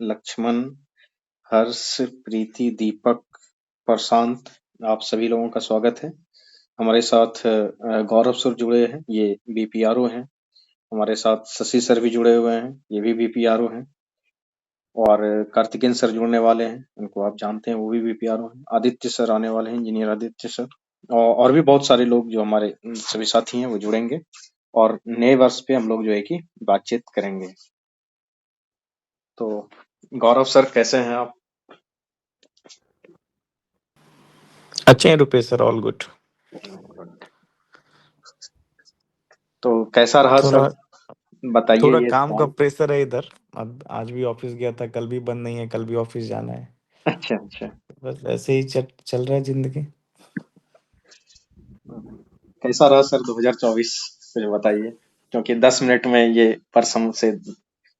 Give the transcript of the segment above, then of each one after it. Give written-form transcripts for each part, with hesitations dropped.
लक्ष्मण, हर्ष, प्रीति, दीपक, प्रशांत, आप सभी लोगों का स्वागत है। हमारे साथ गौरव सर जुड़े हैं, ये बीपीआरओ हैं। हमारे साथ शशि सर भी जुड़े हुए हैं, ये भी बीपीआरओ हैं। और कार्तिकेयन सर जुड़ने वाले हैं, उनको आप जानते हैं, वो भी बीपीआरओ हैं। आदित्य सर आने वाले हैं, इंजीनियर आदित्य सर। और भी बहुत सारे लोग जो हमारे सभी साथी हैं वो जुड़ेंगे और नए वर्ष पे हम लोग जो है कि बातचीत करेंगे। तो गौरव सर कैसे हैं आप? अच्छे हैं रुपेश सर, ऑल गुड। तो कैसा रहा थोड़ा सर, बताइए थोड़ा ये काम का साल। प्रेशर है इधर। अब आज भी ऑफिस गया था, कल भी बंद नहीं है, कल भी ऑफिस जाना है। अच्छा अच्छा। बस ऐसे ही चल रहा है जिंदगी। कैसा रहा सर 2024, कुछ बताइए, क्योंकि 10 मिनट में ये वर्ष हमसे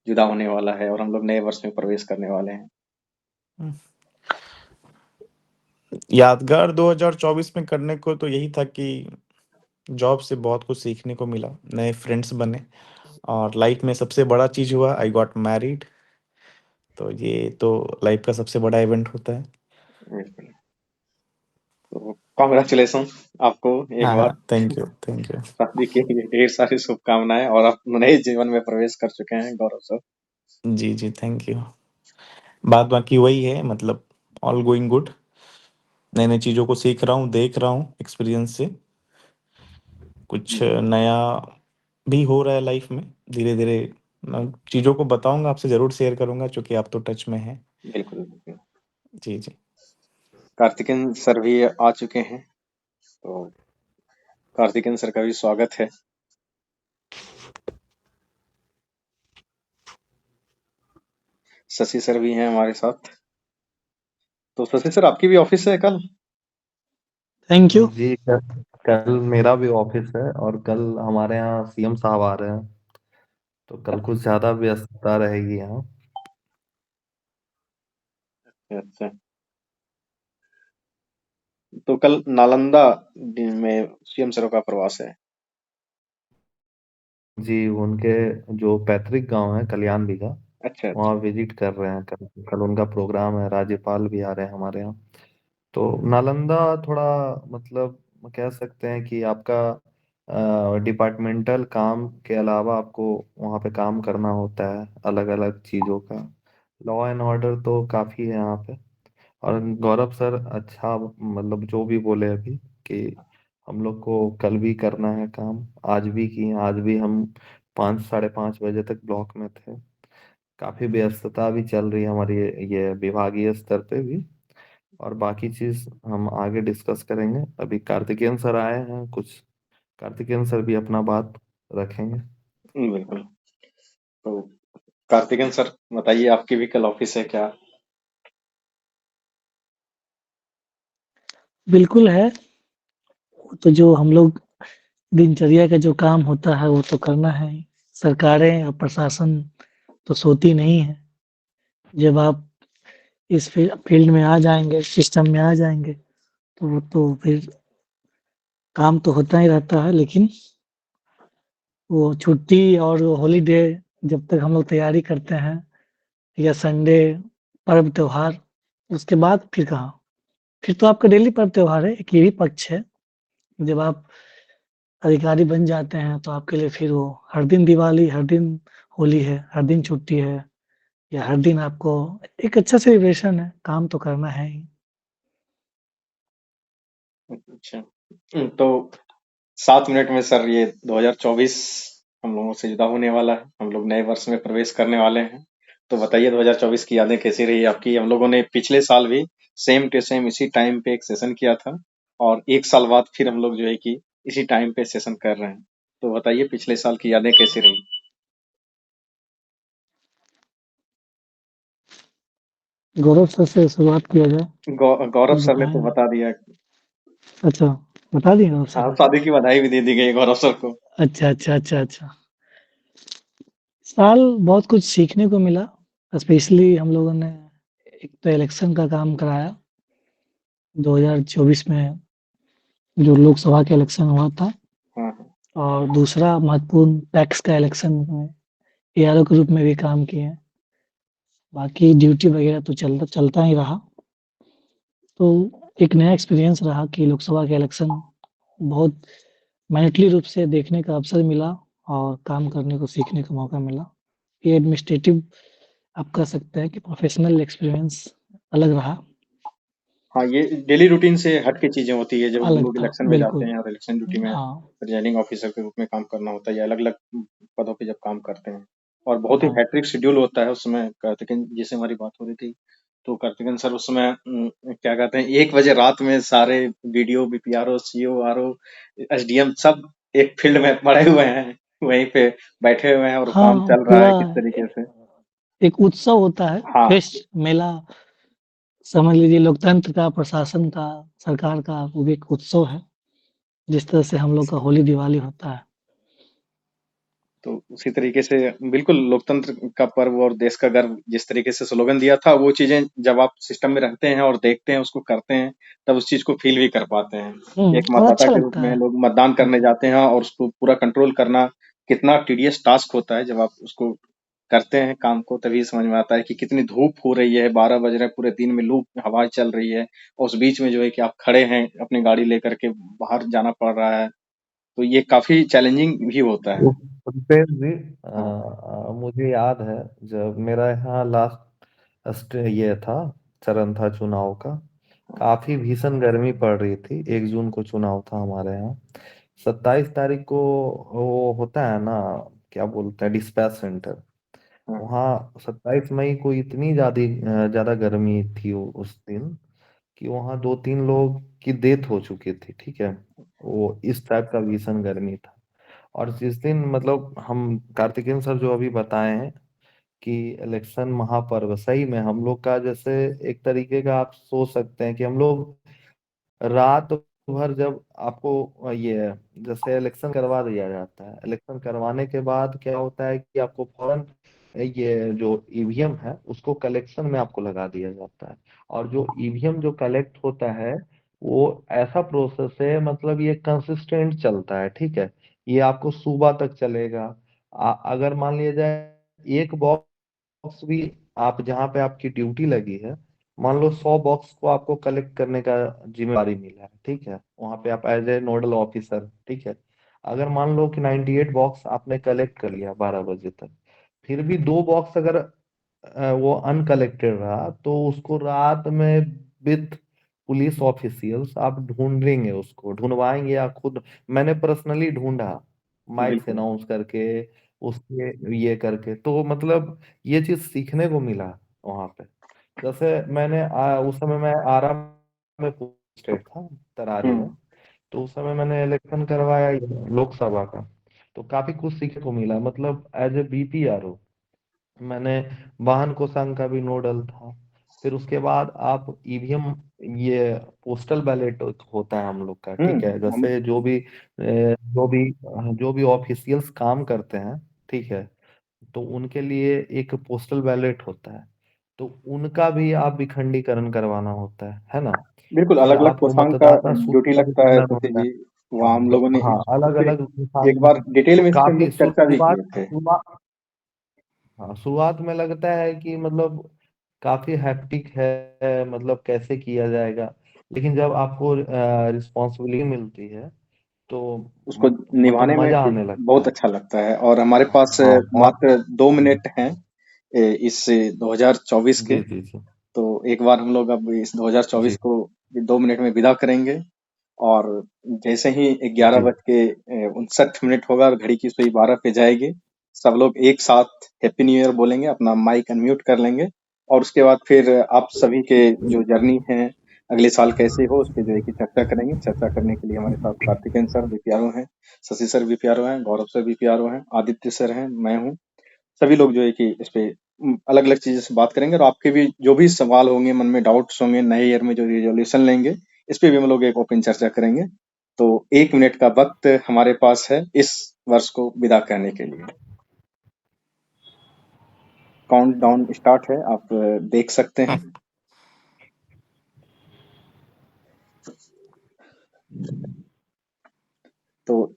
जुदा होने वाला है और हम लोग नए वर्ष में प्रवेश करने वाले हैं। यादगार 2024 में करने को तो यही था कि जॉब से बहुत कुछ सीखने को मिला, नए फ्रेंड्स बने, और लाइफ में सबसे बड़ा चीज हुआ, आई गॉट मैरिड। तो ये तो लाइफ का सबसे बड़ा इवेंट होता है। बिल्कुल। तो कॉन्ग्रेचुलेशन आपको एक हाँ बार, हाँ, थैंक यू थैंक यू। शादी के लिए ढेर सारी शुभकामनाएं, और आप नए जीवन में प्रवेश कर चुके हैं गौरव सर। जी जी, थैंक यू। बात बाकी वही है, मतलब ऑल गोइंग गुड। नई नई चीज़ों को सीख रहा हूँ, देख रहा हूँ एक्सपीरियंस से। कुछ नया भी हो रहा है लाइफ में, धीरे धीरे। मैं चीज़ों को बताऊंगा, आपसे ज़रूर शेयर करूंगा, क्योंकि आप तो टच में हैं। बिल्कुल बिल्कुल। जी जी। कार्तिकेयन सर भी आ चुके हैं, तो कार्तिकेयन सर का भी स्वागत है। शशि सर भी हैं हमारे साथ। तो शशि सर आपकी भी ऑफिस है कल? Thank you. जी कल मेरा भी ऑफिस है, और कल हमारे यहाँ सीएम साहब आ रहे हैं, तो कल कुछ ज्यादा व्यस्तता रहेगी यहाँ। अच्छा। तो कल नालंदा में सीएम सर का प्रवास है। जी, उनके जो पैतृक गांव है कल्याण बिघा, अच्छा अच्छा। वहाँ विजिट कर रहे हैं। कल उनका प्रोग्राम है, राज्यपाल भी आ रहे हैं हमारे यहाँ। तो नालंदा थोड़ा, मतलब कह सकते हैं कि आपका डिपार्टमेंटल काम के अलावा आपको वहाँ पे काम करना होता है, अलग अलग चीज़ों का। लॉ एंड ऑर्डर तो काफ़ी है यहाँ पे। और गौरव सर अच्छा, मतलब जो भी बोले अभी कि हम लोग को कल भी करना है काम, आज भी किए। आज भी हम 5 साढ़े 5 बजे तक ब्लॉक में थे। काफ़ी व्यस्तता भी चल रही है हमारी, ये विभागीय स्तर पे भी। और बाकी चीज हम आगे डिस्कस करेंगे। अभी कार्तिकेयन सर आए हैं, कुछ कार्तिकेयन सर भी अपना बात रखेंगे। बिल्कुल। तो कार्तिकेयन सर बताइए, आपकी भी कल ऑफिस है क्या? बिल्कुल है। तो जो हम लोग दिनचर्या का जो काम होता है वो तो करना है ही। सरकारें और प्रशासन तो सोती नहीं है। जब आप इस फील्ड में आ जाएंगे, सिस्टम में आ जाएंगे, तो वो तो फिर काम तो होता ही रहता है। लेकिन वो छुट्टी और हॉलीडे जब तक हम लोग तैयारी करते हैं, या संडे, पर्व त्योहार, उसके बाद फिर कहाँ? फिर तो आपका डेली पर्व त्योहार है। एक ये भी पक्ष है, जब आप अधिकारी बन जाते हैं तो आपके लिए फिर वो हर दिन दिवाली, हर दिन होली है, हर दिन छुट्टी है, या हर दिन आपको एक अच्छा सेलिब्रेशन है। काम तो करना है ही। अच्छा। तो 7 मिनट में सर ये 2024 हम लोगों से जुदा होने वाला है, हम लोग नए वर्ष में प्रवेश करने वाले हैं। तो बताइए 2024 की यादें कैसी रही आपकी? हम लोगों ने पिछले साल भी सेम टू सेम इसी टाइम पे एक सेशन किया था, और 1 साल बाद फिर हम लोग जो है कि इसी टाइम पे सेशन कर रहे हैं। तो बताइए पिछले साल की यादें कैसी रही? गौरव सर से शुरुआत किया जाए गौरव तो सर ने तो बताएं। बता दिया। अच्छा, बता दिए गौरव सर हाँ, ने। शादी की बधाई भी दे दी गई गौरव सर को। अच्छा अच्छा अच्छा अच्छा। साल बहुत कुछ सीखने को मिला। स्पेशली हम लोगों ने एक तो इलेक्शन का काम कराया 2024 में, जो लोकसभा का इलेक्शन हुआ था। हाँ हाँ। और दूसरा महत्वपूर्ण टैक्स का इलेक्शन में एआरओ के रूप में भी काम किए हैं। बाकी ड्यूटी वगैरह तो चलता ही रहा। तो एक नया एक्सपीरियंस रहा कि लोकसभा के इलेक्शन बहुत मेहनती रूप से देखने का अवसर मिला और काम करने को सीखने का मौका मिला। ये एडमिनिस्ट्रेटिव आप कह सकते हैं कि प्रोफेशनल एक्सपीरियंस अलग रहा। हाँ, ये डेली रूटीन से हट के चीजें होती है जब हम अलग लोग था, इलेक्शन में जाते बिल्कुल। हैं और इलेक्शन ड्यूटी में हाँ, प्रिजाइडिंग ऑफिसर के रूप में काम करना होता है या अलग अलग पदों पे जब काम करते हैं और बहुत ही हाँ, हैट्रिक शेड्यूल होता है उस समय। कार्तिकेन जी से हमारी बात हो रही थी तो कार्तिकेन सर उस समय क्या कहते हैं 1 बजे रात में सारे BDO BPRO CO RO SDM सब एक फील्ड में पड़े हुए हैं, वहीं पे बैठे हुए हैं और काम हाँ, चल रहा पूरा है किस तरीके से। एक उत्सव होता है, हाँ, फेस्ट, मेला समझ लीजिए। लोकतंत्र का, प्रशासन का, सरकार का वो भी एक उत्सव है, जिस तरह से हम लोग का होली, दिवाली होता है। तो उसी तरीके से बिल्कुल लोकतंत्र का पर्व और देश का गर्व जिस तरीके से स्लोगन दिया था, वो चीजें जब आप सिस्टम में रहते हैं और देखते हैं, उसको करते हैं, तब उस चीज को फील भी कर पाते हैं। एक और मतदाता अच्छा के रूप लगता में है। लोग मतदान करने हुँ, जाते हैं और उसको पूरा कंट्रोल करना कितना टीडियस टास्क होता है। जब आप उसको करते हैं काम को, तभी समझ में आता है कि कितनी धूप हो रही है, 12 बज रहे हैं, पूरे दिन में लू हवा चल रही है और उस बीच में जो है कि आप खड़े हैं अपनी गाड़ी लेकर के, बाहर जाना पड़ रहा है, तो ये काफी चैलेंजिंग भी होता है। तो रितेश जी, हाँ। मुझे याद है जब मेरा यहाँ लास्ट ये था, चरण था चुनाव का, काफी भीषण गर्मी पड़ रही थी। 1 जून को चुनाव था हमारे यहाँ। 27 तारीख को वो होता है ना, क्या बोलते हैं, डिस्पैच सेंटर। हाँ। वहाँ 27 मई को इतनी ज्यादा गर्मी थी उस दिन कि वहाँ 2-3 लोग की डेथ हो चुकी थी। ठीक है, वो इस टाइप का भीषण गर्मी था। और जिस दिन मतलब हम कार्तिकेय सर जो अभी बताए हैं कि इलेक्शन महापर्व, सही में हम लोग का जैसे एक तरीके का आप सोच सकते हैं कि हम लोग रात भर, जब आपको ये जैसे इलेक्शन करवा दिया जाता है, इलेक्शन करवाने के बाद क्या होता है कि आपको फौरन ये जो ईवीएम है उसको कलेक्शन में आपको लगा दिया जाता है। और जो ईवीएम जो कलेक्ट होता है वो ऐसा प्रोसेस है, मतलब ये कंसिस्टेंट चलता है। ठीक है, ये आपको सुबह तक चलेगा। अगर मान लिया जाए एक बॉक्स भी, आप जहाँ पे आपकी ड्यूटी लगी है, मान लो 100 बॉक्स को आपको कलेक्ट करने का जिम्मेवारी मिला है। ठीक है, वहां पे आप एज ए नोडल ऑफिसर। ठीक है, अगर मान लो कि 98 बॉक्स आपने कलेक्ट कर लिया 12 बजे तक, फिर भी 2 बॉक्स अगर वो अनकलेक्टेड रहा, तो उसको रात में विथ पुलिस ऑफिशियल्स आप ढूंढेंगे, उसको ढूंढवाएंगे या खुद। मैंने पर्सनली ढूंढा, माइक से बिल्कुल। अनाउंस करके, उसके ये करके। तो मतलब ये चीज सीखने को मिला वहां पे। जैसे उस समय मैं आरा में पोस्टेड था, तरारी में। हुँ। तो उस समय मैंने इलेक्शन करवाया लोकसभा का। तो काफी कुछ सीखने को मिला, मतलब एज ए बीपीआरओ मैंने वाहन कोषांग का भी नोडल था। फिर उसके बाद आप ईवीएम, ये पोस्टल बैलेट होता है हम लोग का। हुँ, ठीक है, हम जैसे जो भी ऑफिशियल्स काम करते हैं, ठीक है, तो उनके लिए एक पोस्टल बैलेट होता है। तो उनका भी आप विखंडीकरण करवाना होता है ना। बिल्कुल फिर अलग-अलग आपको कोसांग का मतदाता ड्यूटी सूची का लगता है विखंडन सतीश होता है। जी। वहाँ हम हाँ, लोगों ने हाँ, इस अलग पे अलग एक बार डिटेल में इस पे हम काफी लोग चर्चा भी शुरुआत किए थे। शुरुआत हाँ, शुरुआत में लगता है कि मतलब काफी हैप्टिक है, मतलब कैसे किया जाएगा। लेकिन जब आपको रिस्पॉन्सिबिलिटी मिलती है तो उसको मतलब निभाने में मजा फिर आने लगता बहुत है। अच्छा लगता है और हमारे पास हाँ, और मात्र 2 मिनट हैं इस 2024 के। जी जी जी तो एक बार हम लोग अब इस 2024 जी को 2 मिनट में विदा करेंगे और जैसे ही 11 जी बज के 59 मिनट होगा और घड़ी की सुई 12 पे जाएगी, सब लोग एक साथ हैप्पी न्यू ईयर बोलेंगे, अपना माइक अनम्यूट कर लेंगे और उसके बाद फिर आप सभी के जो जर्नी है अगले साल कैसे हो उस पे जो है कि चर्चा करेंगे। चर्चा करने के लिए हमारे साथ कार्तिकेयन सर बीपीआरओ हैं, शशि सर बीपीआरओ हैं, गौरव सर बीपीआरओ हैं, आदित्य सर हैं, मैं हूँ। सभी लोग जो है कि इस पे अलग अलग चीजों से बात करेंगे और आपके भी जो भी सवाल होंगे, मन में डाउट्स होंगे, नए ईयर में जो रिजोल्यूशन लेंगे, इस पे भी हम लोग एक ओपन चर्चा करेंगे। तो 1 मिनट का वक्त हमारे पास है इस वर्ष को विदा करने के लिए। काउंट डाउन स्टार्ट है, आप देख सकते हैं। तो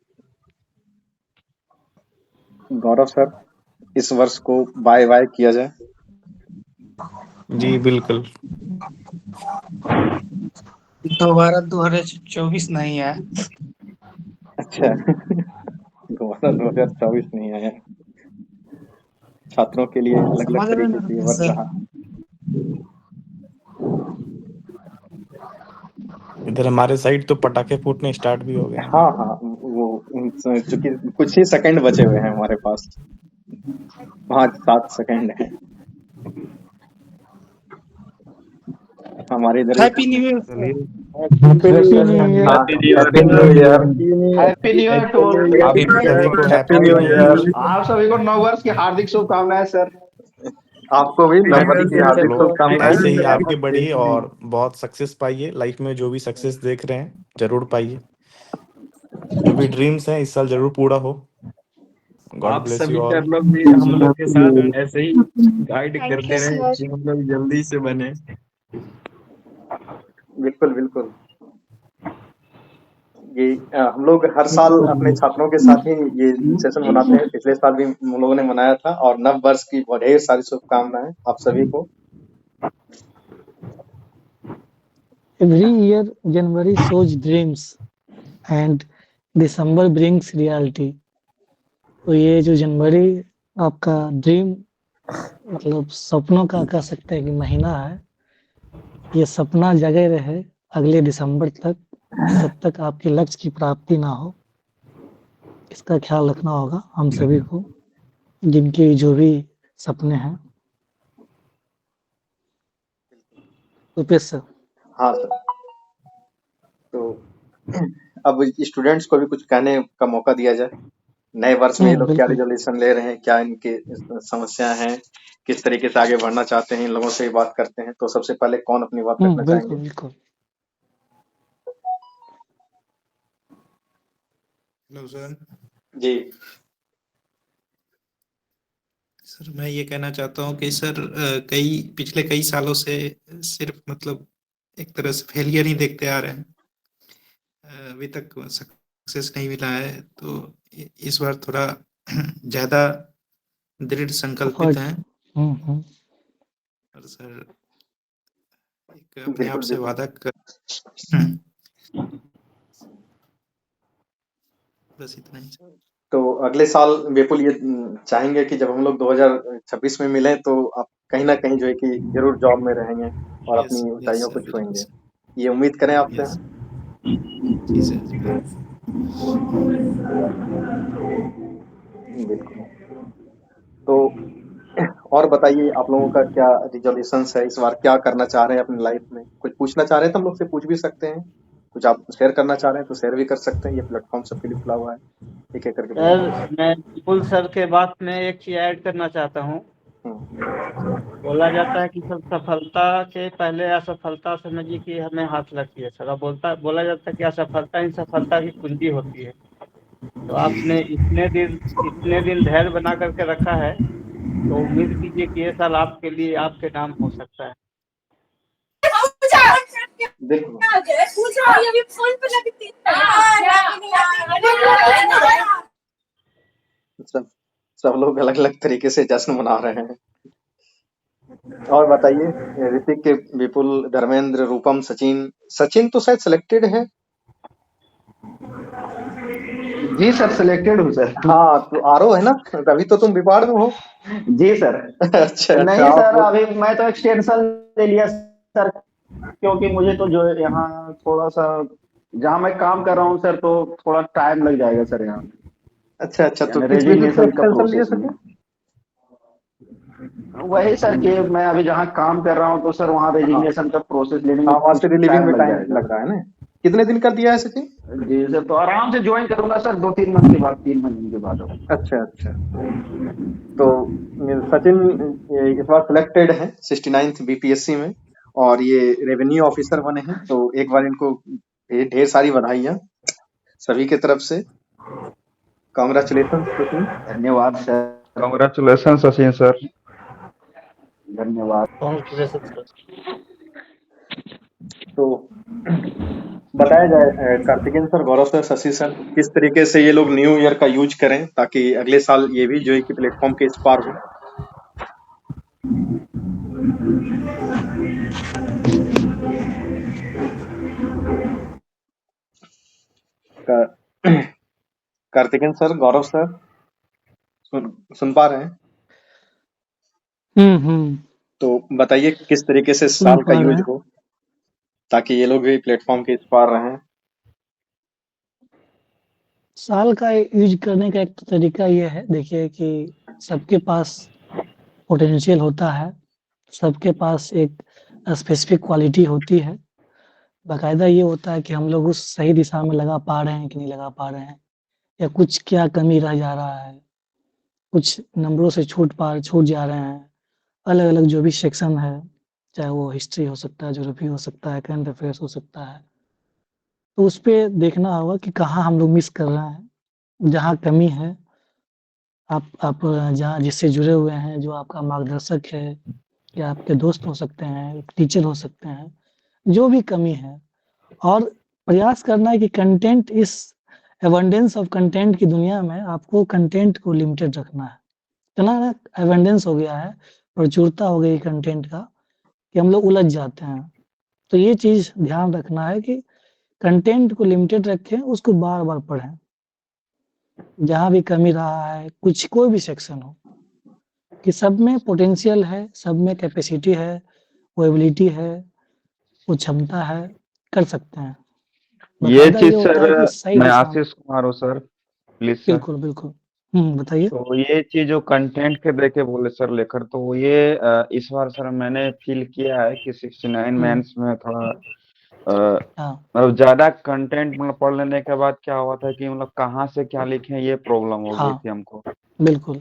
गौरव सर, इस वर्ष को बाय बाय किया जाए। जी बिल्कुल। दोबारा 2024 नहीं है। अच्छा दोबारा 2024 नहीं आया। छात्रों के लिए अलग अलग समझ रहे तरीके ना से ये वर्ष सर? रहा। इधर हमारे साइड तो पटाखे फूटने स्टार्ट भी हो गए हैं। हाँ हाँ, वो चूंकि कुछ ही सेकंड बचे हुए हैं हमारे पास, 5-7 सेकंड है हमारे इधर। हैप्पी न्यू ईयर चलिए हैप्पी न्यू ईयर। हाँ, happy new year. Happy new year to आप सभी को happy happy new new year. Year. आप सभी को नव वर्ष की हार्दिक शुभकामनाएं सर। आपको भी नववर्ष की हार्दिक ऐसे ही शुभकामनाएं। आगे बढ़िए और बहुत सक्सेस पाइए लाइफ में, जो भी सक्सेस देख रहे हैं जरूर पाइए, जो भी ड्रीम्स हैं इस साल जरूर पूरा हो। गॉड आप ब्लेस यू सभी ऑल। सर लोग भी हम लोग के साथ ऐसे ही गाइड करते रहे कि हम लोग जल्दी से बने। बिल्कुल बिल्कुल। ये हम लोग हर साल अपने छात्रों के साथ ही ये सेशन मनाते हैं। पिछले साल भी हम लोगों ने मनाया था, और नव वर्ष की ढेर सारी शुभकामनाएं आप सभी को। Every year, January shows dreams and December brings reality. तो ये जो जनवरी आपका ड्रीम मतलब सपनों का कह सकते हैं कि महीना है, ये सपना जगे रहे अगले दिसंबर तक, जब तक आपके लक्ष्य की प्राप्ति ना हो। इसका ख्याल रखना होगा हम सभी को, जिनके जो भी सपने हैं। रुपेश सर। हाँ सर, तो अब स्टूडेंट्स को भी कुछ कहने का मौका दिया जाए। नए वर्ष में ये लोग क्या बिल्कुल। रिजोल्यूशन ले रहे हैं, क्या इनके समस्याएं हैं, किस तरीके से आगे बढ़ना चाहते हैं, इन लोगों से भी बात करते हैं। तो सबसे पहले कौन अपनी बात रखना बिल्कुल चाहेंगे? बिल्कुल। Hello sir. जी सर मैं ये कहना चाहता हूँ कि सर पिछले कई सालों से सिर्फ मतलब एक तरह से फेलियर ही देखते आ रहे हैं। अभी तक सक्सेस नहीं मिला है, तो इस बार थोड़ा ज्यादा दृढ़ संकल्पित हैं। और सर एक अपने आप बिल्कुल से बिल्कुल। वादा कर बस इतना ही सर। तो अगले साल विपुल ये चाहेंगे कि जब हम लोग 2026 में मिलें तो आप कहीं ना कहीं जो है कि जरूर जॉब में रहेंगे और यस अपनी यस ऊंचाइयों को सर, बिल्कुल छुएंगे। सर। ये उम्मीद करें आपसे। यस जी सर, बिल्कुल। तो और बताइए, आप लोगों का क्या रिजोल्यूशंस है इस बार, क्या करना चाह रहे हैं अपनी लाइफ में? कुछ पूछना चाह रहे हैं तो हम लोग से पूछ भी सकते हैं। कुछ आप शेयर करना चाह रहे हैं तो शेयर भी कर सकते हैं। ये प्लेटफॉर्म सबके लिए खुला हुआ है। एक एक करके बोलिए। सर मैं विपुल सर के बात में एक चीज ऐड करना चाहता हूँ। बोला जाता है कि सब सफलता के पहले असफलता समझिए कि हमें हाथ लगती है सर। बोला जाता है कि असफलता ही सफलता की कुंजी होती है। तो आपने इतने दिन धैर्य बना करके रखा है, तो उम्मीद कीजिए कि ये साल आपके लिए आपके नाम हो सकता है। सब लोग अलग अलग तरीके से जश्न मना रहे हैं। और बताइए ऋतिक, विपुल, धर्मेंद्र, रूपम, सचिन तो शायद सिलेक्टेड है। जी सर, सिलेक्टेड हूँ सर। हाँ, तो आरओ है ना, अभी तो तुम विपाड़ में हो। जी सर। अच्छा नहीं आप सर, अभी मैं तो एक्सटेंशन ले लिया सर, क्योंकि मुझे तो जो यहाँ थोड़ा सा जहाँ मैं काम कर रहा हूँ सर, तो थोड़ा टाइम लग जाएगा सर यहाँ। अच्छा तो किस बेसिस पे रेजिग्नेशन का एक्सटेंशन लिए प्रोसेस में। सचिन? वही सर कि मैं अभी जहाँ काम कर रहा हूँ तो सर वहाँ रेजिग्नेशन का प्रोसेस लेने में हाँ, वहाँ से रिलीविंग में टाइम जाएगा। लग रहा है ना। कितने दिन कर दिया है सचिन? जी सर, तो आराम से ज्वाइन करूंगा सर 2-3 मंथ के बाद, 3 महीने के बाद। अच्छा तो सचिन इस बार सिलेक्टेड है 69th बीपीएससी में, और ये रेवेन्यू ऑफिसर बने हैं। तो एक बार इनको ढेर सारी बधाइयाँ सभी के तरफ से। कांग्रेचुलेशन सचिन। धन्यवाद सर। Congratulation Sachin sir. धन्यवाद। तो बताया जाए कार्तिकेय सर, गौरव सर, शशि सर, किस तरीके से ये लोग न्यू ईयर का यूज करें ताकि अगले साल ये भी जो है कि प्लेटफॉर्म के इस पार हो। कार्तिकेन सर, गौरव सर, सुन पा रहे हैं? तो बताइए किस तरीके से सुन साल का पा रहे यूज हैं। हो ताकि ये लोग भी प्लेटफॉर्म के इस पार रहें। साल का यूज करने का एक तो तरीका ये है, देखिए कि सबके पास पोटेंशियल होता है, सबके पास एक स्पेसिफिक क्वालिटी होती है। बाकायदा ये होता है कि हम लोग उस सही दिशा में लगा पा रहे हैं कि नहीं लगा पा रहे हैं, या कुछ क्या कमी रह जा रहा है, कुछ नंबरों से छूट जा रहे हैं। अलग-अलग जो भी सेक्शन है, चाहे वो हिस्ट्री हो सकता है, ज्योग्राफी हो सकता है, करंट अफेयर्स हो सकता है। तो उस पे देखना होगा कि कहाँ हम लोग मिस कर रहे हैं, जहाँ कमी है। आप जहाँ जिससे जुड़े हुए हैं, जो आपका मार्गदर्शक है, या आपके दोस्त हो सकते हैं, टीचर हो सकते हैं, जो भी कमी है, और प्रयास करना है कि कंटेंट इस अबंडेंस ऑफ कंटेंट की दुनिया में आपको कंटेंट को लिमिटेड रखना है। इतना ना अबंडेंस हो गया है, प्रचुरता हो गई कंटेंट का, कि हम लोग उलझ जाते हैं। तो ये चीज़ ध्यान रखना है कि कंटेंट को लिमिटेड रखें, उसको बार-बार पढ़ें। जहाँ भी कमी रहा है, कोई भी सेक्शन हो, कि सब में पोटेंशियल है, सब में कैपेसिटी है, वो एबिलिटी है, वो क्षमता है, कर सकते हैं। ये बाकायदा चीज ये होता है सर, कि सही मैं दिशा में। आशीष कुमार हूँ सर, प्लीज सर। बिल्कुल, बिल्कुल। बताइए। तो ये चीज जो कंटेंट के देके बोले सर लेकर, तो ये इस बार सर मैंने फील किया है कि 69 मेंस में थोड़ा हाँ, मतलब ज्यादा कंटेंट मतलब पढ़ लेने के बाद क्या हुआ था कि मतलब कहाँ से क्या लिखे ये प्रॉब्लम हो गई हाँ, थी हमको, बिल्कुल।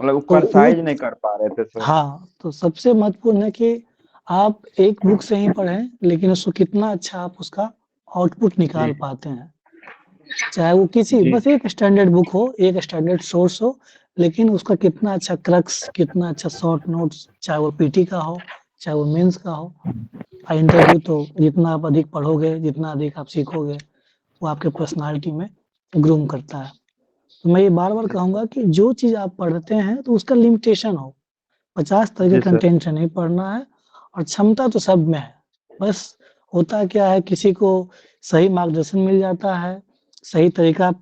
मतलब तो ऊपर वो साइज नहीं कर पा रहे थे सर। हाँ, तो सबसे महत्वपूर्ण है कि आप एक बुक से ही पढ़ें, लेकिन उसको कितना अच्छा आप उसका आउटपुट निकाल जी पाते हैं। चाहे वो किसी जी बस एक स्टैंडर्ड बुक हो, एक स्टैंडर्ड सोर्स हो, लेकिन उसका कितना अच्छा क्रक्स, कितना अच्छा शॉर्ट नोट्स, चाहे वो पीटी का हो, चाहे वो मेंस का हो। इंटरव्यू तो जितना आप अधिक पढ़ोगे, जितना अधिक आप सीखोगे, वो आपके पर्सनैलिटी में ग्रूम करता है। तो मैं ये बार-बार कहूँगा कि जो चीज़ आप पढ़ते हैं, तो उसका लिमिटेशन हो। 50 तरह के जी सर। कंटेंट से नहीं पढ़ना है, और क्षमता तो सब में है। बस होता क्या है, किसी को सही मार्गदर्शन मिल जाता है, सही तरीका।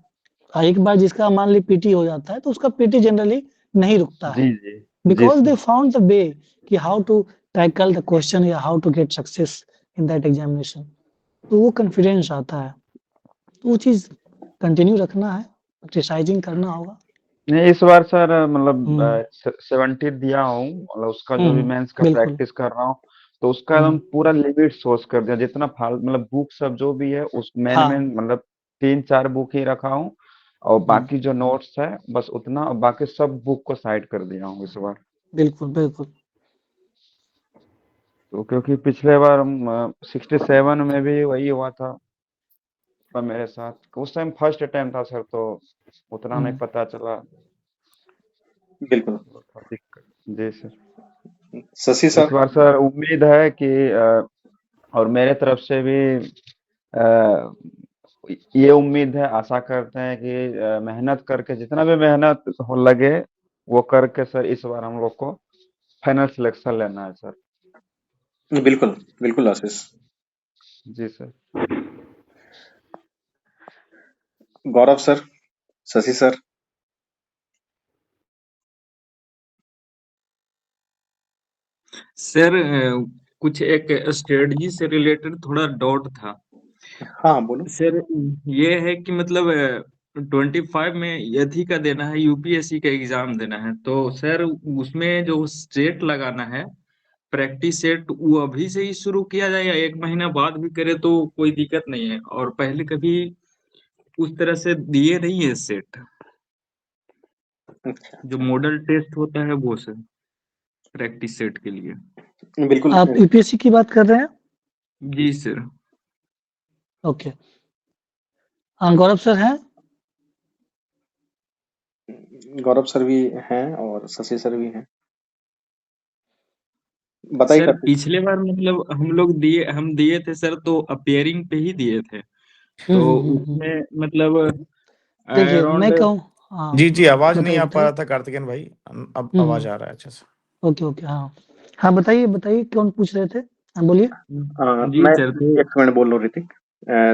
एक बार जिसका मान ली पीटी हो जाता है, तो उसका पीटी जनरली नहीं रुकता है, जी जी जी because sir. They found the way कि how to tackle the question, या how to get success in that examination. तो वो कॉन्फिडेंस आता है। तो वो चीज़ कंटिन्यू रखना है, एक्सरसाइजिंग करना होगा। नहीं इस बार सर मतलब हुँ, 70 दिया हूँ, मतलब उसका जो भी मेंस का बिल्कुल। प्रैक्टिस कर रहा हूँ, तो उसका एकदम पूरा लिमिट सोच कर दिया, जितना मतलब बुक सब जो भी है उस मेन हाँ, मेन मतलब 3-4 बुक ही रखा हूँ, और हुँ, बाकी जो नोट्स है बस उतना, और बाकी सब बुक को साइड कर दिया हूँ इस बार। बिल्कुल, बिल्कुल। तो क्योंकि पिछले बार 67 में भी वही हुआ था पर मेरे साथ, उस टाइम फर्स्ट अटेम्प्ट था सर, तो उतना नहीं पता चला। बिल्कुल। जी सर। शशि इस सर। बार सर उम्मीद है कि और मेरे तरफ से भी ये उम्मीद है, आशा करते हैं कि मेहनत करके जितना भी मेहनत हो लगे वो करके सर इस बार हम लोग को फाइनल सिलेक्शन लेना है सर। बिल्कुल, बिल्कुल आशीष। जी सर। गौरव सर, शशि सर। सर कुछ एक स्ट्रेटजी से रिलेटेड थोड़ा डाउट था हाँ, बोलो। सर। ये है कि मतलब 25 में यथी का देना है, यूपीएससी का एग्जाम देना है, तो सर उसमें जो सेट लगाना है, प्रैक्टिस सेट, वो अभी से ही शुरू किया जाए या 1 महीना बाद भी करे तो कोई दिक्कत नहीं है? और पहले कभी उस तरह से दिए नहीं है सेट, अच्छा, जो मॉडल टेस्ट होता है वो सर, प्रैक्टिस सेट के लिए। बिल्कुल। आप यूपीएससी की बात कर रहे हैं? जी सर। ओके। गौरव सर हैं? गौरव सर भी हैं और शशि सर भी हैं। बताइए सर कार्तिक। पिछले बार मतलब हम दिए थे सर, तो अपियरिंग पे ही दिए थे, हुँ, तो हुँ, हुँ, हुँ। उसमें मतलब देखिए, मैं अराउंड। कहूँ। हाँ, जी, जी, आवाज़ नहीं बताइए, आ पा बताइए। रहा था कार्तिकेयन भाई। अब हुँ, आवाज़ हुँ। आ रहा है अच्छे से। ओके, ओके, हाँ। हाँ बताइए बताइए, कौन पूछ रहे थे? हाँ बोलिए। जी मैं सर, तो 1 मिनट बोल रहा हूँ ऋतिक।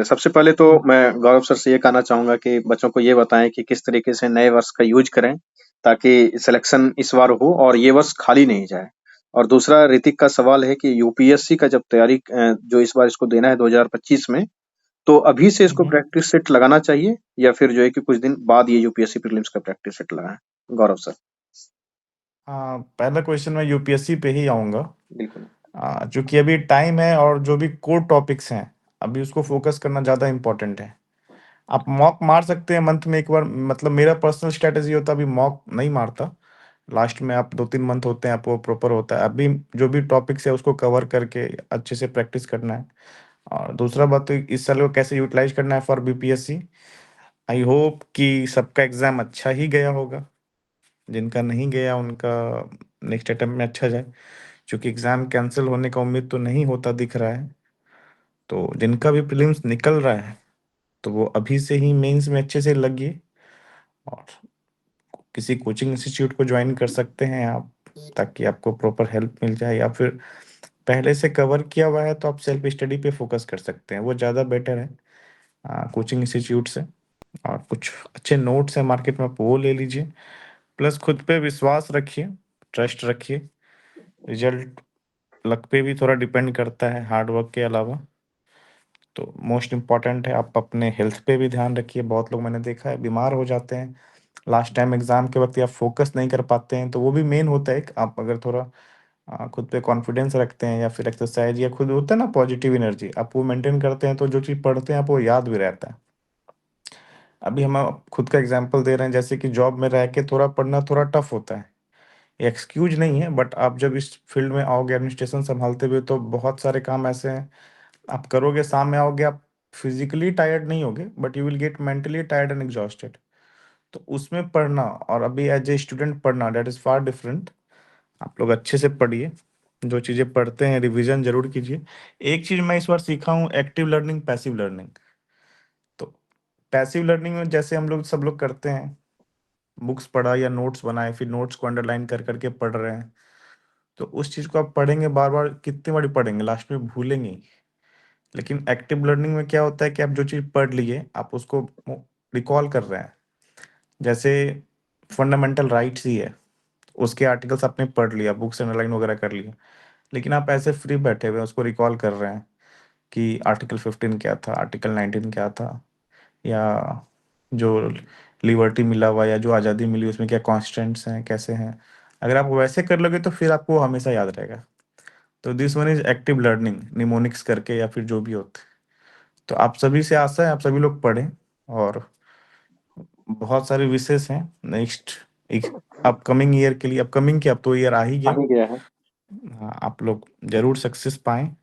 सबसे पहले तो मैं गौरव सर से ये कहना चाहूंगा कि बच्चों को ये बताएं कि किस तरीके से नए वर्ष का यूज करें ताकि सिलेक्शन इस बार हो और ये वर्ष खाली नहीं जाए। और दूसरा ऋतिक का सवाल है कि यूपीएससी का जब तैयारी जो इस बार इसको देना है 2025 में, तो अभी से इसको प्रैक्टिस सेट लगाना चाहिए या फिर जो है कि कुछ दिन बाद ये यूपीएससी प्रीलिम्स का प्रैक्टिस सेट लगाएं? गौरव सर। पहला क्वेश्चन मैं यूपीएससी पे ही आऊँगा। बिल्कुल। चूँकि अभी टाइम है और जो भी कोर टॉपिक्स हैं, अभी उसको फ़ोकस करना ज़्यादा इम्पोर्टेंट है। आप मॉक मार सकते हैं मंथ में 1 बार, मतलब मेरा पर्सनल स्ट्रैटेजी होता है अभी मॉक नहीं मारता। लास्ट में आप 2-3 मंथ होते हैं, आप वो प्रॉपर होता है। अभी जो भी टॉपिक्स है उसको कवर करके अच्छे से प्रैक्टिस करना है। और दूसरा बात तो इस साल को कैसे यूटिलाइज़ करना है फॉर बीपीएससी। आई होप कि सबका एग्ज़ाम अच्छा ही गया होगा। जिनका नहीं गया उनका नेक्स्ट अटेम्प्ट में अच्छा जाए। चूँकि एग्ज़ाम कैंसल होने का उम्मीद तो नहीं होता दिख रहा है। तो जिनका भी प्रीलिम्स निकल रहा है, तो वो अभी से ही मेंस में अच्छे से लगिए और किसी कोचिंग इंस्टीट्यूट को जॉइन कर सकते हैं आप, ताकि आपको प्रॉपर हेल्प मिल जाए, या फिर पहले से कवर किया हुआ है तो आप सेल्फ स्टडी पे फ़ोकस कर सकते हैं, वो ज़्यादा बेटर है कोचिंग इंस्टीट्यूट से। और कुछ अच्छे नोट्स हैं मार्केट में, आप वो ले लीजिए। प्लस खुद पे विश्वास रखिए, ट्रस्ट रखिए। रिज़ल्ट लक पे भी थोड़ा डिपेंड करता है हार्ड वर्क के अलावा। तो मोस्ट इम्पॉर्टेंट है आप अपने हेल्थ पे भी ध्यान रखिए। बहुत लोग मैंने देखा है बीमार हो जाते हैं लास्ट टाइम एग्ज़ाम के वक़्त, या फ़ोकस नहीं कर पाते हैं, तो वो भी मेन होता है। एक आप अगर थोड़ा खुद पे कॉन्फिडेंस रखते हैं, या फिर एक्सरसाइज, या खुद होता है ना पॉजिटिव एनर्जी, आप वो मेंटेन करते हैं, तो जो चीज़ पढ़ते हैं आप वो याद भी रहता है। अभी हम खुद का एग्जांपल दे रहे हैं, जैसे कि जॉब में रह के थोड़ा पढ़ना थोड़ा टफ होता है, ये एक्सक्यूज नहीं है, बट आप जब इस फील्ड में आओगे एडमिनिस्ट्रेशन संभालते हुए, तो बहुत सारे काम ऐसे हैं आप करोगे, सामने आओगे, आप फिजिकली टायर्ड नहीं होगे, but you will get mentally tired and exhausted. तो उसमें पढ़ना और अभी एज ए स्टूडेंट पढ़ना, दैट इज़ फार डिफरेंट। आप लोग अच्छे से पढ़िए, जो चीज़ें पढ़ते हैं रिवीजन ज़रूर कीजिए। एक चीज़ मैं इस बार सीखा हूँ, एक्टिव लर्निंग, पैसिव लर्निंग। तो पैसिव लर्निंग में जैसे हम लोग सब लोग करते हैं, बुक्स पढ़ा या नोट्स बनाए, फिर नोट्स को अंडरलाइन कर करके पढ़ रहे हैं, तो उस चीज़ को आप पढ़ेंगे बार-बार, कितनी बार पढ़ेंगे, लास्ट में भूलेंगे ही। लेकिन एक्टिव लर्निंग में क्या होता है कि आप जो चीज़ पढ़ लिए, आप उसको रिकॉल कर रहे हैं। जैसे फंडामेंटल राइट्स ही है, उसके आर्टिकल्स आपने पढ़ लिया, बुक्स अंडरलाइन वगैरह कर लिया, लेकिन आप ऐसे फ्री बैठे हुए हैं, उसको रिकॉल कर रहे हैं कि आर्टिकल 15 क्या था, आर्टिकल 19 क्या था, या जो लिबर्टी मिला हुआ या जो आज़ादी मिली उसमें क्या कॉन्स्टेंट्स हैं, कैसे हैं। अगर आप वैसे कर लोगे तो फिर आपको हमेशा याद रहेगा। तो this one is active learning, mnemonics करके या फिर जो भी होते हैं। तो आप सभी से आशा है आप सभी लोग पढ़ें, और बहुत सारे विशेष हैं नेक्स्ट अपकमिंग ईयर के लिए। अपकमिंग क्या, अब तो ईयर आ ही आ गया। ही गया है। हाँ, आप लोग ज़रूर सक्सेस पाएँ,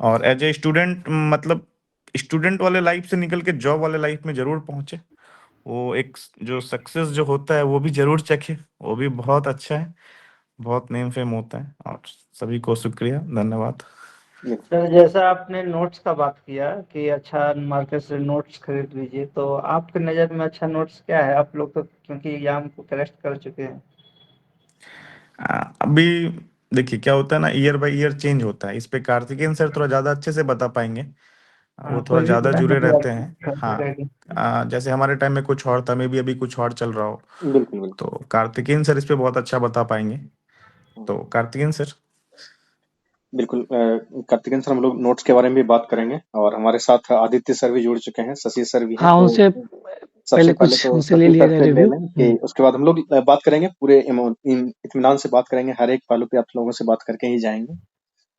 और एज ए स्टूडेंट, मतलब स्टूडेंट वाले लाइफ से निकल के जॉब वाले लाइफ में ज़रूर पहुँचे। वो एक जो सक्सेस जो होता है वो भी ज़रूर चखें, वो भी बहुत अच्छा है, बहुत नेम फेम होता है। और सभी को शुक्रिया, धन्यवाद। सर जैसा आपने नोट्स का बात किया कि अच्छा मार्केट से नोट्स खरीद लीजिए, तो आपके नज़र में अच्छा नोट्स क्या है? आप लोग तो क्योंकि एग्जाम को क्रैश कर चुके हैं। अभी देखिए क्या होता है ना, ईयर बाय ईयर चेंज होता है। इस पे कार्तिकेयन सर थोड़ा ज़्यादा अच्छे से बता पाएंगे, वो हाँ, थोड़ा कोई भी ज़्यादा बता जुड़े दीजिए रहते हैं। आप हाँ, गाइडेंस। जैसे हमारे टाइम में कुछ और था, मे भी अभी कुछ और चल रहा हो, बिल्कुल, बिल्कुल। तो कार्तिकेयन सर इस पे बहुत अच्छा बता पाएंगे। तो कार्तिकेयन सर। बिल्कुल कार्तिकेयन सर, हम लोग नोट्स के बारे में भी बात करेंगे और हमारे साथ आदित्य सर भी जुड़ चुके हैं, शशि सर भी हैं। हाँ, तो उनसे सबसे पहले पहले कुछ तो उनसे ले शशि लिया सर जाए से ले रिव्यू। लें कि उसके बाद हम लोग बात करेंगे पूरे इत्मीनान से बात करेंगे, हर एक पहलू पे आप लोगों से बात करके ही जाएंगे।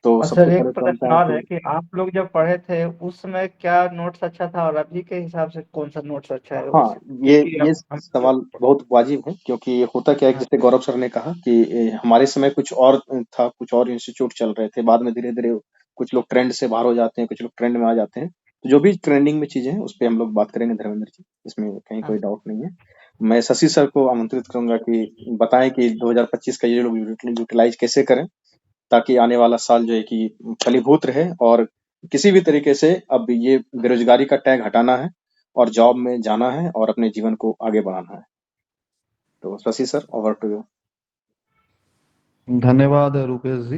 तो और सबसे सर एक पहले तो हम प्रश्न चाहें और है कि कि आप लोग जब पढ़े थे उस समय क्या नोट्स अच्छा था, और अभी के हिसाब से कौन सा नोट्स अच्छा है हाँ, उस, ये क्योंकि ये अब हम सवाल बहुत वाजिब है, क्योंकि होता क्या है, हाँ, जैसे गौरव सर ने कहा कि हमारे समय कुछ और था, कुछ और इंस्टीट्यूट चल रहे थे, बाद में धीरे धीरे कुछ लोग ट्रेंड से बाहर हो जाते हैं, कुछ लोग ट्रेंड में आ जाते हैं। तो जो भी ट्रेंडिंग में चीजें हैं उस पर हम लोग बात करेंगे धर्मेंद्र जी, इसमें कहीं हाँ। कोई डाउट नहीं है। मैं शशि सर को आमंत्रित करूंगा कि बताएं कि 2025 का ये लोग यूटिलाइज कैसे करें, ताकि आने वाला साल जो है कि फलीभूत रहे, और किसी भी तरीके से अब ये बेरोजगारी का टैग हटाना है और जॉब में जाना है और अपने जीवन को आगे बढ़ाना है। तो Shashi sir, over to you. धन्यवाद रुपेश जी।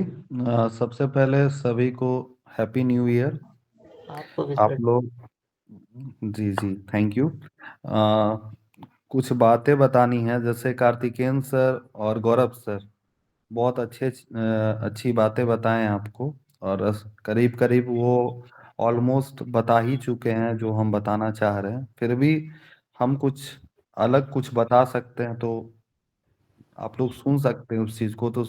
सबसे पहले सभी को हैप्पी न्यू ईयर। आपको भी आप सर। लोग जी जी थैंक यू। कुछ बातें बतानी है, जैसे कार्तिकेयन सर और गौरव सर बहुत अच्छी बातें बताएं आपको, और करीब करीब वो ऑलमोस्ट बता ही चुके हैं जो हम बताना चाह रहे हैं। फिर भी हम कुछ अलग कुछ बता सकते हैं, तो आप लोग सुन सकते हैं उस चीज को, तो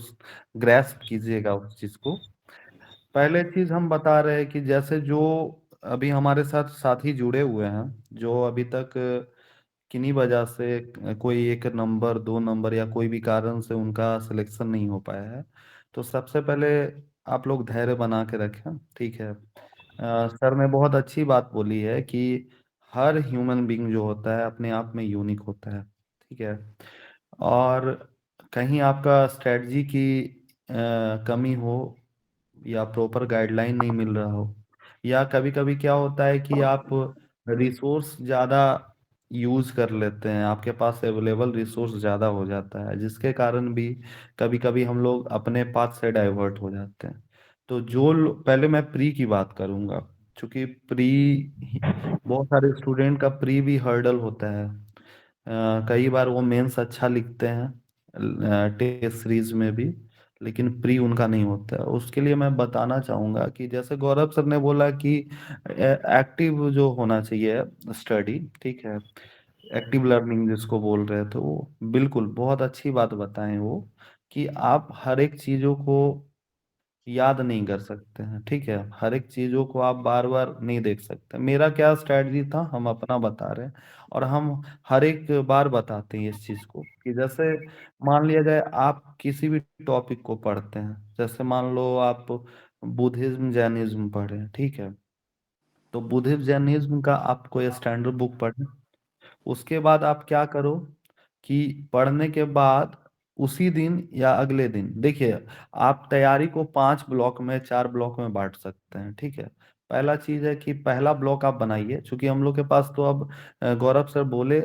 ग्रैस्प कीजिएगा उस चीज को। पहले चीज हम बता रहे हैं कि जैसे जो अभी हमारे साथ साथी जुड़े हुए हैं, जो अभी तक किन्हीं वजह से कोई एक नंबर, दो नंबर या कोई भी कारण से उनका सिलेक्शन नहीं हो पाया है, तो सबसे पहले आप लोग धैर्य बना के रखें, ठीक है। सर ने बहुत अच्छी बात बोली है कि हर ह्यूमन बीइंग जो होता है अपने आप में यूनिक होता है, ठीक है। और कहीं आपका स्ट्रेटजी की कमी हो, या प्रॉपर गाइडलाइन नहीं मिल रहा हो, या कभी कभी क्या होता है कि आप रिसोर्स ज़्यादा यूज कर लेते हैं, आपके पास अवेलेबल रिसोर्स ज़्यादा हो जाता है, जिसके कारण भी कभी कभी हम लोग अपने पाथ से डाइवर्ट हो जाते हैं। तो पहले मैं प्री की बात करूंगा, क्योंकि प्री बहुत सारे स्टूडेंट का प्री भी हर्डल होता है। कई बार वो मेंस अच्छा लिखते हैं टेस्ट सीरीज में भी, लेकिन प्री उनका नहीं होता है। उसके लिए मैं बताना चाहूंगा कि जैसे गौरव सर ने बोला कि एक्टिव जो होना चाहिए स्टडी, ठीक है, एक्टिव लर्निंग जिसको बोल रहे थे, वो बिल्कुल बहुत अच्छी बात बताएं वो, कि आप हर एक चीजों को याद नहीं कर सकते हैं, ठीक है, हर एक चीजों को आप बार बार नहीं देख सकते। मेरा क्या स्ट्रेटजी था, हम अपना बता रहे हैं, और हम हर एक बार बताते हैं इस चीज को, कि जैसे मान लिया जाए आप किसी भी टॉपिक को पढ़ते हैं, जैसे मान लो आप बुद्धिज्म जैनिज्म पढ़े हैं, ठीक है, तो बुद्धिज्म जैनिज्म का आप कोई स्टैंडर्ड बुक पढ़ें। उसके बाद आप क्या करो कि पढ़ने के बाद उसी दिन या अगले दिन देखिए, आप तैयारी को 5 ब्लॉक में, 4 ब्लॉक में बांट सकते हैं, ठीक है। पहला चीज है कि पहला ब्लॉक आप बनाइए, क्योंकि हम लोग के पास तो अब गौरव सर बोले,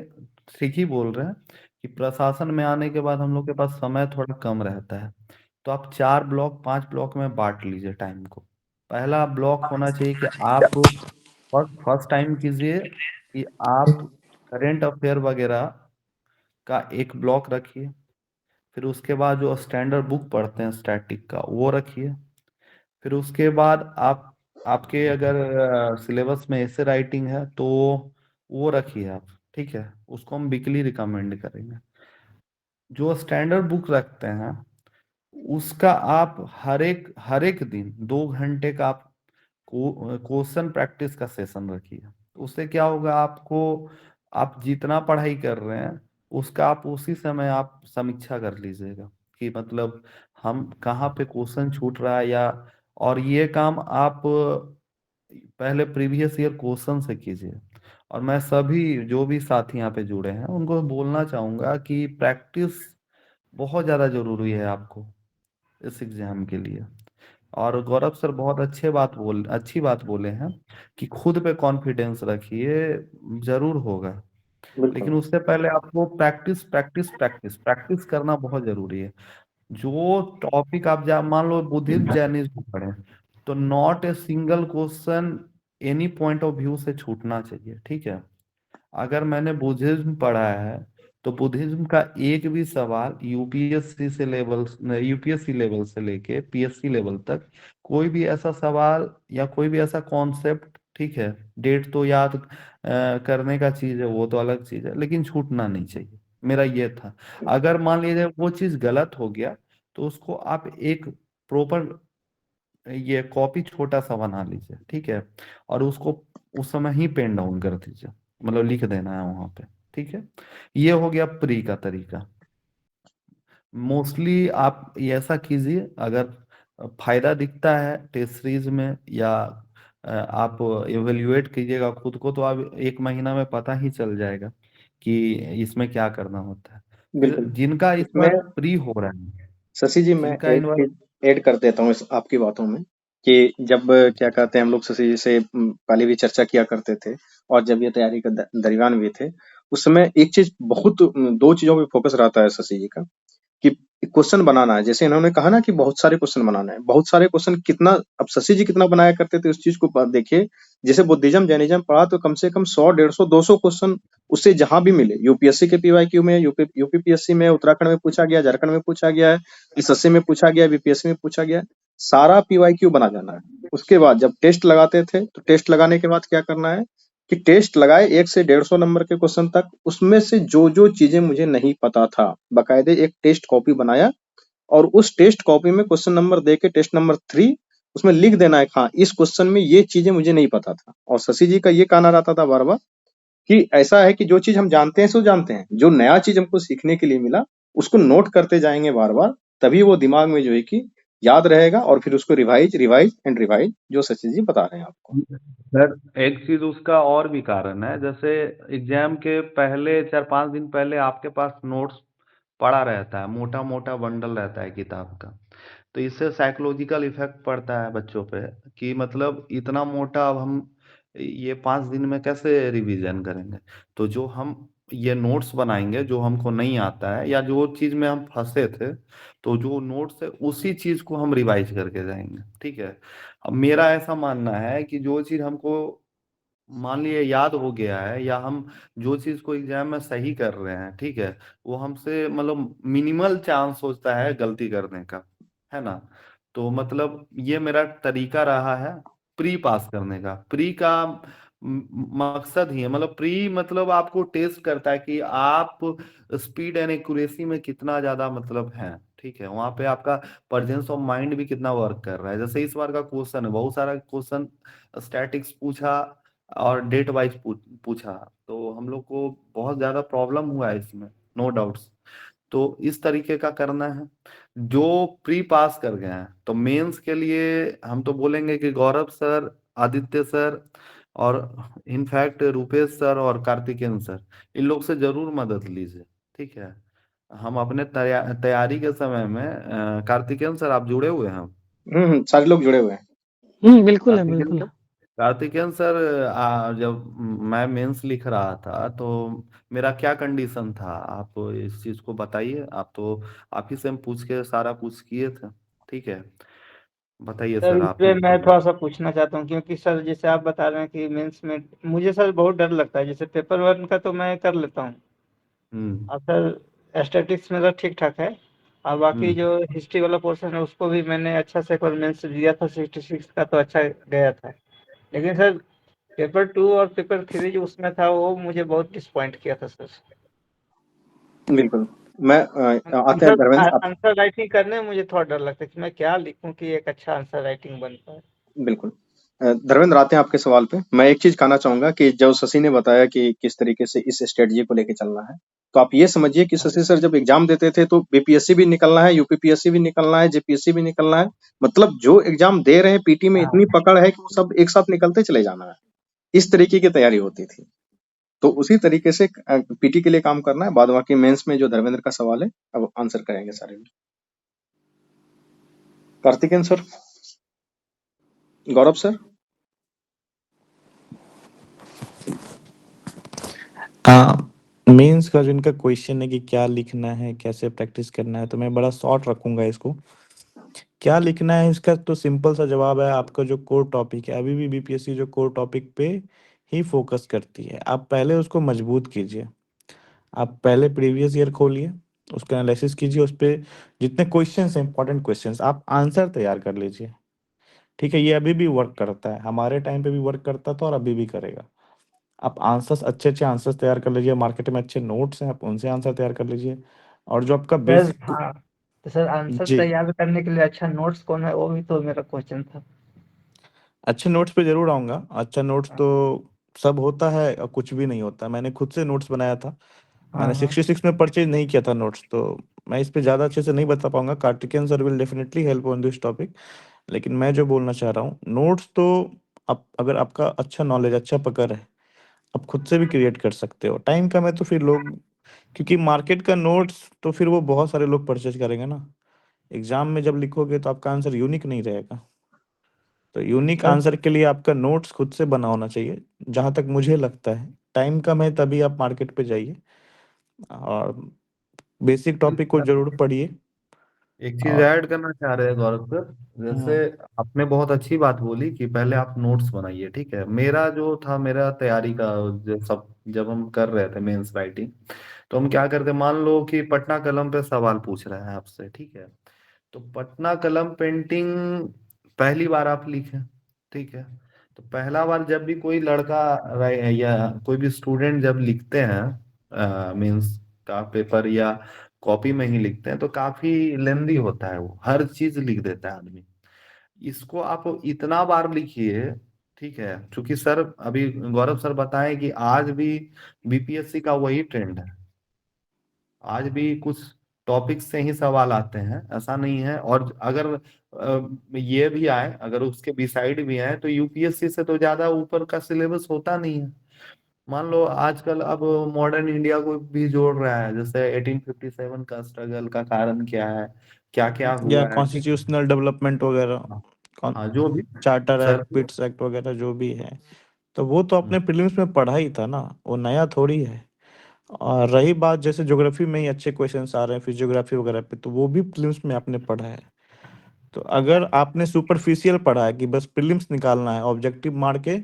ठीक ही बोल रहे हैं, कि प्रशासन में आने के बाद हम लोग के पास समय थोड़ा कम रहता है। तो आप 4 ब्लॉक, 5 ब्लॉक में बांट लीजिए टाइम को। पहला ब्लॉक होना चाहिए कि आप फर्स्ट फर्स्ट टाइम कीजिए कि आप करेंट अफेयर वगैरह का एक ब्लॉक रखिए। फिर उसके बाद जो स्टैंडर्ड बुक पढ़ते हैं स्टैटिक का, वो रखिए। फिर उसके बाद आप, आपके अगर सिलेबस में ऐसे राइटिंग है तो वो रखिए आप, ठीक है, उसको हम वीकली रिकमेंड करेंगे। जो स्टैंडर्ड बुक रखते हैं उसका आप हर एक दिन 2 घंटे का आप क्वेश्चन प्रैक्टिस का सेशन रखिए। उससे क्या होगा, आपको आप जितना पढ़ाई कर रहे हैं उसका आप उसी समय आप समीक्षा कर लीजिएगा, कि मतलब हम कहाँ पे क्वेश्चन छूट रहा है, या और ये काम आप पहले प्रीवियस ईयर क्वेश्चन से कीजिए। और मैं सभी जो भी साथी यहाँ पे जुड़े हैं उनको बोलना चाहूंगा कि प्रैक्टिस बहुत ज़्यादा जरूरी है आपको इस एग्जाम के लिए। और गौरव सर बहुत अच्छी बात बोले हैं कि खुद पे कॉन्फिडेंस रखिए, जरूर होगा। लेकिन बिल्कुल। उससे पहले आपको प्रैक्टिस प्रैक्टिस प्रैक्टिस प्रैक्टिस करना बहुत जरूरी है। जो टॉपिक आप जा मान लो बुद्धिस्ट जैनिज्म पढ़े, तो not a single question any point of view से छूटना चाहिए, ठीक है। अगर मैंने बुद्धिज्म पढ़ा है तो बुद्धिज्म का एक भी सवाल यूपीएससी लेवल से लेके पीएससी लेवल तक, कोई भी ऐसा सवाल या कोई भी ऐसा कॉन्सेप्ट, ठीक है, डेट तो याद करने का चीज है, वो तो अलग चीज है, लेकिन छूटना नहीं चाहिए, मेरा ये था। अगर मान लीजिए वो चीज गलत हो गया, तो उसको आप एक प्रॉपर ये कॉपी छोटा सा बना लीजिए, ठीक है, और उसको उस समय ही पेन डाउन कर दीजिए, मतलब लिख देना है वहां पे, ठीक है। ये हो गया प्री का तरीका। मोस्टली आप ये ऐसा कीजिए, अगर फायदा दिखता है टेस्ट सीरीज में, या आप इवेल्युएट कीजिएगा खुद को, तो आप 1 महीना में पता ही चल जाएगा कि इसमें क्या करना होता है। फिर बिल्कुल। जिनका इस मैं बार प्री हो रहा है, शशि जी, मैं जिनका इन एक बार चीज ऐड कर देता हूँ इस आपकी बातों में, कि जब क्या कहते हैं हम लोग शशि जी से पहले भी चर्चा किया करते थे, और जब ये तैयारी का दरमियान भी थे, उस समय एक चीज बहुत 2 चीजों पे फोकस रहता है शशि जी का, कि क्वेश्चन बनाना है, जैसे इन्होंने कहा ना कि बहुत सारे क्वेश्चन बनाना है, बहुत सारे क्वेश्चन कितना, अब शशि जी कितना बनाया करते थे उस चीज को देखिए। जैसे बुद्धिज्म जैनिज्म पढ़ा तो कम से कम 100 150 200 क्वेश्चन उससे जहां भी मिले, यूपीएससी के पीवाईक्यू में, यूपीपीएससी में, उत्तराखंड में पूछा गया, झारखंड में पूछा गया है, एसएससी में पूछा गया, बीपीएससी में पूछा गया, सारा पीवाईक्यू बना जाना है। उसके बाद जब टेस्ट लगाते थे तो टेस्ट लगाने के बाद क्या करना है कि टेस्ट लगाए 1 से 150 नंबर के क्वेश्चन तक, उसमें से जो जो चीजें मुझे नहीं पता था बकायदे एक टेस्ट कॉपी बनाया, और उस टेस्ट कॉपी में क्वेश्चन नंबर दे के टेस्ट नंबर 3 उसमें लिख देना है, हाँ इस क्वेश्चन में ये चीजें मुझे नहीं पता था। और शशि जी का ये कहना रहता था बार बार कि ऐसा है कि जो चीज हम जानते हैं सो जानते हैं, जो नया चीज हमको सीखने के लिए मिला उसको नोट करते जाएंगे बार बार, तभी वो दिमाग में जो है कि याद रहेगा, और फिर उसको रिवाइज रिवाइज एंड रिवाइज, जो शशि जी बता रहे हैं आपको। सर एक चीज उसका और भी कारण है, जैसे एग्जाम के पहले 4-5 दिन पहले आपके पास नोट्स पड़ा रहता है, मोटा मोटा बंडल रहता है किताब का। तो इससे साइकोलॉजिकल इफेक्ट पड़ता है बच्चों पे कि मतलब इतना मोटा अब हम ये 5 दिन में कैसे रिवीजन करेंगे। तो जो हम ये नोट्स बनाएंगे जो हमको नहीं आता है या जो चीज में हम फंसे थे, तो जो नोट्स है उसी चीज को हम रिवाइज करके जाएंगे। ठीक है। अब मेरा ऐसा मानना है कि जो चीज हमको मान लिए याद हो गया है, या हम जो चीज को एग्जाम में सही कर रहे हैं, ठीक है, वो हमसे मतलब मिनिमल चांस होता है गलती करने का, है ना। तो मतलब ये मेरा तरीका रहा है प्री पास करने का। प्री का मकसद ही है, मतलब प्री मतलब आपको टेस्ट करता है कि आप स्पीड एंड एक्यूरेसी में कितना ज्यादा मतलब है। ठीक है, वहां पे आपका प्रेजेंस ऑफ माइंड भी कितना वर्क कर रहा है। जैसे इस बार का क्वेश्चन है, बहुत सारा क्वेश्चन स्टैटिक्स पूछा और डेट वाइज पूछा, तो हम लोग को बहुत ज्यादा प्रॉब्लम हुआ है इसमें, नो डाउट्स। तो इस तरीके का करना है। जो प्री पास कर गए हैं तो मेंस के लिए हम तो बोलेंगे कि गौरव सर, आदित्य सर, और इनफैक्ट रूपेश सर और कार्तिकेयन सर, इन लोग से जरूर मदद लीजिए। ठीक है। हम अपने तैयारी के समय में कार्तिकेयन सर आप जुड़े हुए हैं? सारे लोग जुड़े हुए हैं। बिल्कुल है, कार्तिकेयन बिल्कुल सर, है। कार्तिकेयन सर, जब मैं मेंस लिख रहा था तो मेरा क्या कंडीशन था, आप इस चीज को बताइए। आप तो आप ही से हम पूछ के सारा कुछ किए थे। ठीक है, बताइए सर सर इस आप पे ही मैं बताइए। थोड़ा सा पूछना चाहता हूँ, क्योंकि सर जैसे आप बता रहे हैं कि मेंस में मुझे सर बहुत डर लगता है। जैसे पेपर वन का तो मैं कर लेता हूँ, हम्म। और सर स्टैटिक्स मेरा ठीक ठाक है, और बाकी हम्म। जो हिस्ट्री वाला पोर्शन है उसको भी मैंने अच्छा से मेंस दिया था, 66 का तो अच्छा गया था। लेकिन सर पेपर 2 और पेपर 3 जो उसमें था वो मुझे बहुत डिसपॉइंट किया था सर। बिल्कुल। मैं आते हैं आंसर धर्मेंद्र आप। आंसर राइटिंग करने में मुझे थोड़ा डर लगता है कि मैं क्या लिखूं कि एक अच्छा आंसर राइटिंग बन पाए। बिल्कुल। धर्मेंद्र आते हैं आपके सवाल पे। मैं एक चीज कहना चाहूंगा कि जो शशि ने बताया कि किस तरीके से इस स्ट्रेटजी को लेके चलना है, तो आप ये समझिए कि शशि सर जब एग्जाम देते थे तो बीपीएससी भी निकलना है, यूपीपीएससी भी निकलना है, जेपीएससी भी निकलना है, मतलब जो एग्जाम दे रहे हैं पीटी में हाँ इतनी पकड़ है कि वो सब एक साथ निकलते चले जाना है, इस तरीके की तैयारी होती थी। तो उसी तरीके से पीटी के लिए काम करना है। बाद बाकी मेंस में जो धर्मेंद्र का सवाल है अब आंसर करेंगे सारे। कार्तिकेयन सर, गौरव सर। मेंस का जो इनका क्वेश्चन है कि क्या लिखना है, कैसे प्रैक्टिस करना है, तो मैं बड़ा शॉर्ट रखूंगा इसको। क्या लिखना है इसका तो सिंपल सा जवाब है, आपका जो कोर टॉपिक है, अभी भी बीपीएससी जो कोर टॉपिक पे ही फोकस करती है, आप पहले उसको मजबूत कीजिए। आप पहले प्रीवियस ईयर खोलिए, उसका एनालिसिस कीजिए, उस पे जितने क्वेश्चंस हैं, इंपॉर्टेंट क्वेश्चंस, आप आंसर तैयार कर लीजिए। ठीक है, ये अभी भी वर्क करता है, हमारे टाइम पे भी वर्क करता था और अभी भी करेगा। आप आंसर्स, अच्छे अच्छे आंसर्स तैयार कर लीजिए, मार्केट में अच्छे नोट्स हैं, आप उनसे आंसर तैयार कर लीजिए। और जो आपका सर बेसिक, हाँ, तो सर आंसर जी, तैयार करने के लिए अच्छा नोट्स कौन है, वो भी तो मेरा क्वेश्चन था। अच्छे नोट्स पे जरूर आऊंगा। अच्छा नोट्स तो सब होता है और कुछ भी नहीं होता, मैंने खुद से नोट्स बनाया था। हाँ मैंने हाँ 66 में परचेज नहीं किया था नोट्स, तो मैं इस पे ज़्यादा अच्छे से नहीं बता पाऊंगा। Karthikeyan sir will definitely help on this topic. लेकिन मैं जो बोलना चाह रहा हूँ, नोट्स तो आप, अगर आपका अच्छा नॉलेज, अच्छा पकड़ है, आप खुद से भी क्रिएट कर सकते हो। टाइम कम है तो फिर लोग, क्योंकि मार्केट का नोट्स तो फिर वो बहुत सारे लोग परचेज करेंगे ना। एग्जाम में जब लिखोगे तो आपका आंसर यूनिक नहीं रहेगा। तो यूनिक सर। आंसर के लिए आपका नोट्स खुद से बना होना चाहिए, जहां तक मुझे लगता है। टाइम कम है तभी आप मार्केट पे जाइए और बेसिक टॉपिक को जरूर पढ़िए। एक चीज और ऐड करना चाह रहे हैं गौरव सर। जैसे आपने बहुत अच्छी बात बोली कि पहले आप नोट्स बनाइए, ठीक है। मेरा जो था, मेरा तैयारी का जो सब जब हम कर रहे थे मेंस राइटिंग, तो हम क्या करते, मान लो कि पटना कलम पे सवाल पूछ रहे हैं आपसे, ठीक है। तो पटना कलम पेंटिंग पहली बार आप लिखे, ठीक है। तो पहला बार जब भी कोई लड़का या कोई भी स्टूडेंट जब लिखते हैं मीन्स का पेपर या कॉपी में ही लिखते हैं, तो काफी लेंदी होता है, वो हर चीज लिख देता है आदमी। इसको आप इतना बार लिखिए, ठीक है। क्योंकि सर अभी गौरव सर बताएं कि आज भी बीपीएससी का वही ट्रेंड है। आज भी कुछ टॉपिक से ही सवाल आते हैं, ऐसा नहीं है। और अगर ये भी आए, अगर उसके बिसाइड भी आए, तो यूपीएससी से तो ज्यादा ऊपर का सिलेबस होता नहीं है। मान लो आजकल अब मॉडर्न इंडिया को भी जोड़ रहा है, जैसे 1857 का स्ट्रगल का कारण क्या है, क्या क्या या हुआ है, ठीक है। कॉन्स्टिट्यूशनल डेवलपमेंट वगैरह, हाँ हाँ, जो भी चार्टर सर। एक्ट, पिट्स एक्ट वगैरह जो भी है, तो वो तो अपने प्रीलिम्स में पढ़ा ही था ना, वो नया थोड़ी है। और रही बात जैसे ज्योग्राफी में ही अच्छे क्वेश्चंस आ रहे हैं फिजियोग्राफी वगैरह पे, तो वो भी प्रीलिम्स में आपने पढ़ा है। तो अगर आपने सुपरफिशियल पढ़ा है कि बस प्रीलिम्स निकालना है ऑब्जेक्टिव मार के,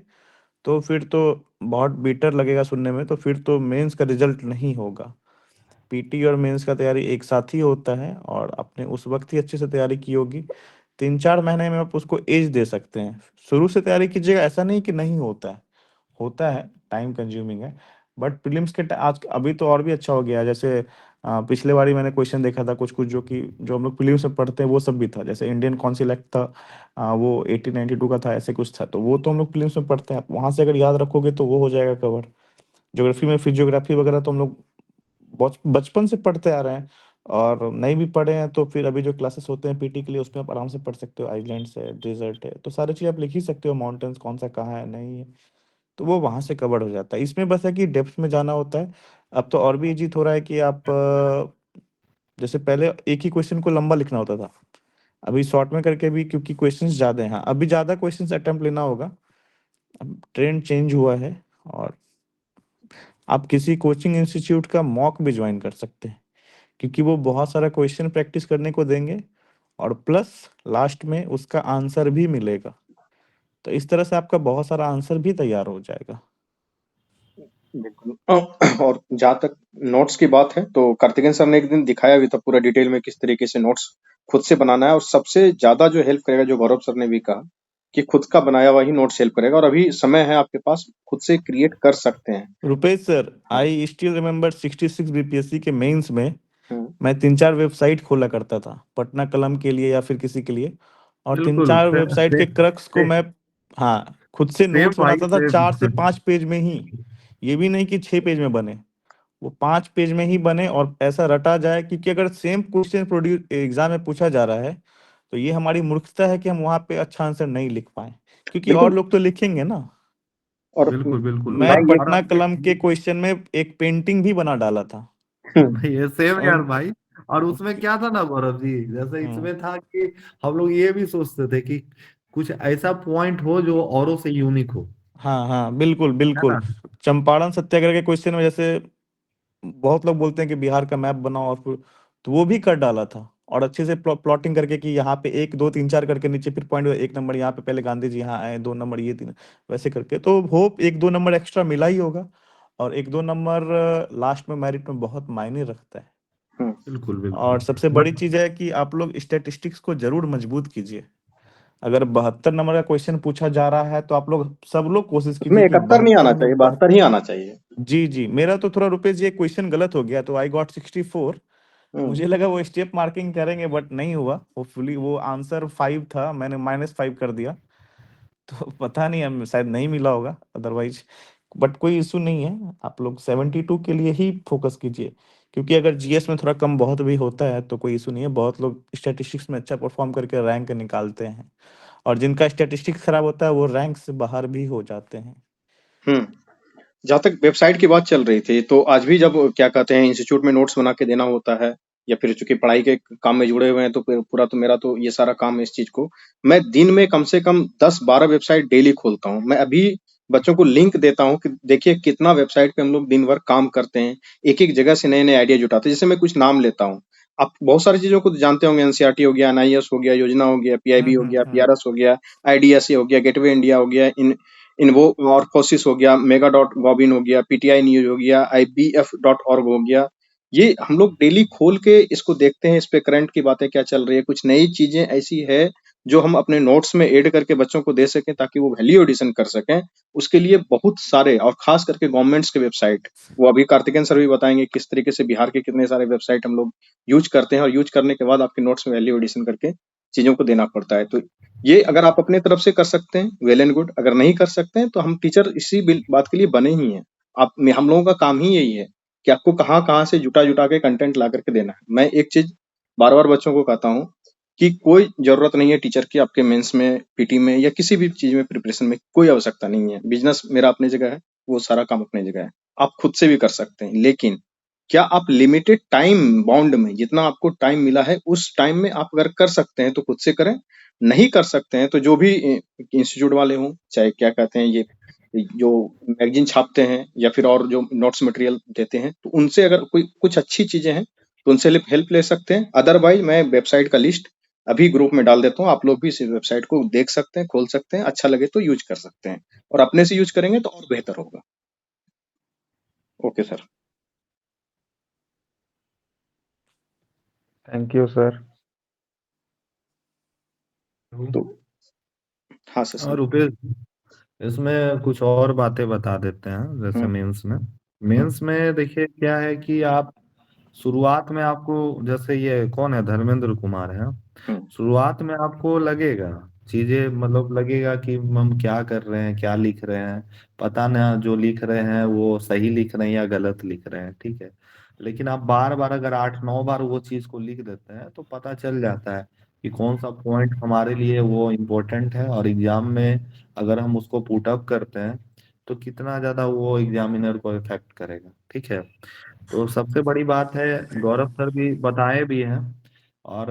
तो फिर तो बहुत बेटर लगेगा सुनने में, तो फिर तो मेंस का रिजल्ट नहीं होगा। पीटी और मेंस का तैयारी एक साथ ही होता है, और आपने उस वक्त ही अच्छे से तैयारी की होगी। 3-4 महीने में आप उसको एज दे सकते हैं। शुरू से तैयारी कीजिएगा, ऐसा नहीं कि नहीं होता है, होता है, टाइम कंज्यूमिंग है। बट प्रीलिम्स के आज अभी तो और भी अच्छा हो गया है। जैसे पिछले बारी मैंने क्वेश्चन देखा था कुछ कुछ जो कि जो हम लोग प्रीलिम्स में पढ़ते हैं वो सब भी था। जैसे इंडियन काउंसिल एक्ट था, वो 1892 का था, ऐसे कुछ था, तो वो तो हम लोग प्रीलिम्स में पढ़ते हैं। वहां से अगर याद रखोगे तो वो हो जाएगा कवर। ज्योग्राफी में फिजियोग्राफी वगैरह तो हम लोग बचपन से पढ़ते आ रहे हैं, और नहीं भी पढ़े हैं तो फिर अभी जो क्लासेस होते हैं पीटी के लिए, उसमें आप आराम से पढ़ सकते हो। आइलैंड्स है, डेजर्ट है, तो सारी चीज़ आप लिख ही सकते हो। माउंटेन्स कौन सा कहाँ है नहीं है, तो वो वहां से कवर हो जाता है। इसमें बस है कि डेप्थ में जाना होता है। अब तो और भी इजी हो रहा है कि आप जैसे पहले एक ही क्वेश्चन को लंबा लिखना होता था, अभी शॉर्ट में करके भी, क्योंकि क्वेश्चंस ज्यादा हैं। हाँ, अभी ज्यादा क्वेश्चंस अटेम्प्ट लेना होगा, अब ट्रेंड चेंज हुआ है। और आप किसी कोचिंग इंस्टीट्यूट का मॉक भी ज्वाइन कर सकते हैं, क्योंकि वो बहुत सारा क्वेश्चन प्रैक्टिस करने को देंगे, और प्लस लास्ट में उसका आंसर भी मिलेगा। तो इस तरह से आपका बहुत सारा आंसर भी तैयार हो जाएगा। बिल्कुल। और जहाँ तक नोट्स की बात है, तो कार्तिकेयन सर ने एक दिन दिखाया भी था पूरा डिटेल में किस तरीके से नोट्स खुद से बनाना है। और सबसे ज्यादा जो हेल्प करेगा, जो गौरव सर ने भी कहा कि खुद का बनाया हुआ ही नोट्स हेल्प करेगा, और अभी समय है आपके पास, खुद से क्रिएट कर सकते हैं। Rupesh sir, I still remember 66 BPSC के मेंस में मैं 3-4 वेबसाइट खोला करता था पटना कलम के लिए या फिर किसी के लिए, और बिल्कुल 3-4 वेबसाइट के क्रक्स को मैं, हाँ, खुद से सेम नोट्स भाई, बनाता था सेम। 4 से 5 पेज में ही। ये भी नहीं कि 6 पेज में बने, वो 5 पेज में ही बने, और ऐसा रटा जाए। क्योंकि अगर सेम क्वेश्चन प्रोड्यूस एग्जाम में पूछा जा रहा है, तो ये हमारी मूर्खता है कि हम वहां पे अच्छा आंसर नहीं लिख पाए, क्योंकि और बिल्कुल। लोग तो लिखेंगे ना। और बिल्कुल बिल्कुल। मैं मैं ये और पटना कलम के क्वेश्चन में एक पेंटिंग भी बना डाला था। ये सेम यार और भाई। और उसमें क्या था ना गौरव जी, जैसे हम्म, इसमें था कि हम लोग ये भी सोचते थे कि कुछ ऐसा पॉइंट हो जो औरों से यूनिक हो, हाँ हाँ, बिल्कुल है बिल्कुल। ना। चंपारण सत्याग्रह के क्वेश्चन में जैसे बहुत लोग बोलते हैं कि बिहार का मैप बनाओ, और फिर तो वो भी कर डाला था, और अच्छे से प्लॉटिंग करके कि यहाँ पे 1 2 3 4 करके नीचे फिर पॉइंट 1 नंबर यहाँ पे पहले गांधी जी यहाँ आए, 2 नंबर ये 3, वैसे करके। तो होप 1-2 नंबर एक्स्ट्रा मिला ही होगा, और 1-2 नंबर लास्ट में मेरिट में बहुत मायने रखता है। बिल्कुल बिल्कुल। और सबसे बड़ी बट चीज है कि आप लोग स्टैटिस्टिक्स को जरूर मजबूत कीजिए। अगर 72 नंबर का क्वेश्चन पूछा जा रहा है, तो आप लोग सब लोग कोशिश उसमें कीजिए कि 71 नहीं आना 72 चाहिए, में 72 ही आना चाहिए। जी जी, मेरा तो थोड़ा रुपए जी एक क्वेश्चन गलत हो गया, तो आई गॉट 64। मुझे लगा वो स्टेप मार्किंग करेंगे, बट नहीं हुआ। होपफुली वो आंसर 5 था, मैंने -5 कर दिया। तो पता नहीं, हम शायद नहीं मिला होगा अदरवाइज। बट कोई इशू नहीं है, आप लोग 72 के लिए ही फोकस कीजिए। क्योंकि अगर जीएस में थोड़ा कम बहुत भी होता है तो कोई इशू नहीं है, बहुत लोग स्टैटिस्टिक्स में अच्छा परफॉर्म करके रैंक निकालते हैं, और जिनका स्टैटिस्टिक्स खराब होता है वो रैंक से बाहर भी हो जाते हैं। हम्म। जहाँ तक वेबसाइट की बात चल रही थी, तो आज भी जब क्या कहते हैं इंस्टीट्यूट में नोट्स बना के देना होता है, या फिर चूंकि पढ़ाई के काम में जुड़े हुए हैं, तो फिर पूरा तो मेरा तो ये सारा काम है इस चीज को, मैं दिन में कम से कम 10-12 वेबसाइट डेली खोलता हूँ। मैं अभी बच्चों को लिंक देता हूँ कि देखिए कितना वेबसाइट पे हम लोग दिन भर काम करते हैं, एक एक जगह से नए नए आइडिया जुटाते हैं। जैसे मैं कुछ नाम लेता हूँ, आप बहुत सारी चीजों को जानते होंगे, एनसीईआरटी हो गया, एनआईएस हो गया, योजना हो गया, पीआईबी हो गया, पीआरएस हो गया, आईडीएसए हो गया, गेटवे इंडिया हो गया, इन्वो और फोसिस हो गया, मेगा डॉट गॉबिन हो गया, पीटीआई न्यूज हो गया, IBF.org हो गया। ये हम लोग डेली खोल के इसको देखते हैं, इस पे करंट की बातें क्या चल रही है, कुछ नई चीजें ऐसी है जो हम अपने नोट्स में ऐड करके बच्चों को दे सकें ताकि वो वैल्यू एडिशन कर सकें। उसके लिए बहुत सारे और खास करके गवर्नमेंट्स के वेबसाइट, वो अभी कार्तिकेयन सर भी बताएंगे किस तरीके से बिहार के कितने सारे वेबसाइट हम लोग यूज करते हैं, और यूज करने के बाद आपके नोट्स में वैल्यू एडिशन करके चीजों को देना पड़ता है। तो ये अगर आप अपने तरफ से कर सकते हैं वेल एंड गुड, अगर नहीं कर सकते हैं तो हम टीचर इसी बात के लिए बने ही हैं। आप हम लोगों का काम ही यही है कि आपको कहाँ कहाँ से जुटा जुटा के कंटेंट ला करके देना है। मैं एक चीज बार बार बच्चों को कहता हूँ कि कोई जरूरत नहीं है टीचर की आपके मेंस में, पीटी में या किसी भी चीज में प्रिपरेशन में, कोई आवश्यकता नहीं है। बिजनेस मेरा अपनी जगह है, वो सारा काम अपनी जगह है, आप खुद से भी कर सकते हैं। लेकिन क्या आप लिमिटेड टाइम बाउंड में, जितना आपको टाइम मिला है उस टाइम में आप अगर कर सकते हैं तो खुद से करें, नहीं कर सकते हैं तो जो भी इंस्टीट्यूट वाले हों, चाहे क्या कहते हैं ये जो मैगजीन छापते हैं या फिर और जो नोट्स मटेरियल देते हैं, तो उनसे अगर कोई कुछ अच्छी चीजें हैं तो उनसे हेल्प ले सकते हैं। अदरवाइज मैं वेबसाइट का लिस्ट अभी ग्रुप में डाल देता हूँ, आप लोग भी इस वेबसाइट को देख सकते हैं, खोल सकते हैं, अच्छा लगे तो यूज कर सकते हैं, और अपने से यूज करेंगे तो और बेहतर होगा। Okay sir. Thank you sir. तो हाँ सर। और रुपेश, इसमें कुछ और बातें बता देते हैं। जैसे मेंस में देखिए क्या है कि आप शुरुआत में आपको, जैसे ये कौन है, धर्मेंद्र कुमार है, शुरुआत में आपको लगेगा चीजें, मतलब लगेगा कि हम क्या कर रहे हैं, क्या लिख रहे हैं, पता ना जो लिख रहे हैं वो सही लिख रहे हैं या गलत लिख रहे हैं, ठीक है। लेकिन आप बार बार अगर 8-9 बार वो चीज को लिख देते हैं तो पता चल जाता है कि कौन सा पॉइंट हमारे लिए वो इम्पोर्टेंट है, और एग्जाम में अगर हम उसको पुट अप करते हैं तो कितना ज्यादा वो एग्जामिनर को इफेक्ट करेगा, ठीक है। तो सबसे बड़ी बात है, गौरव सर भी बताए भी हैं, और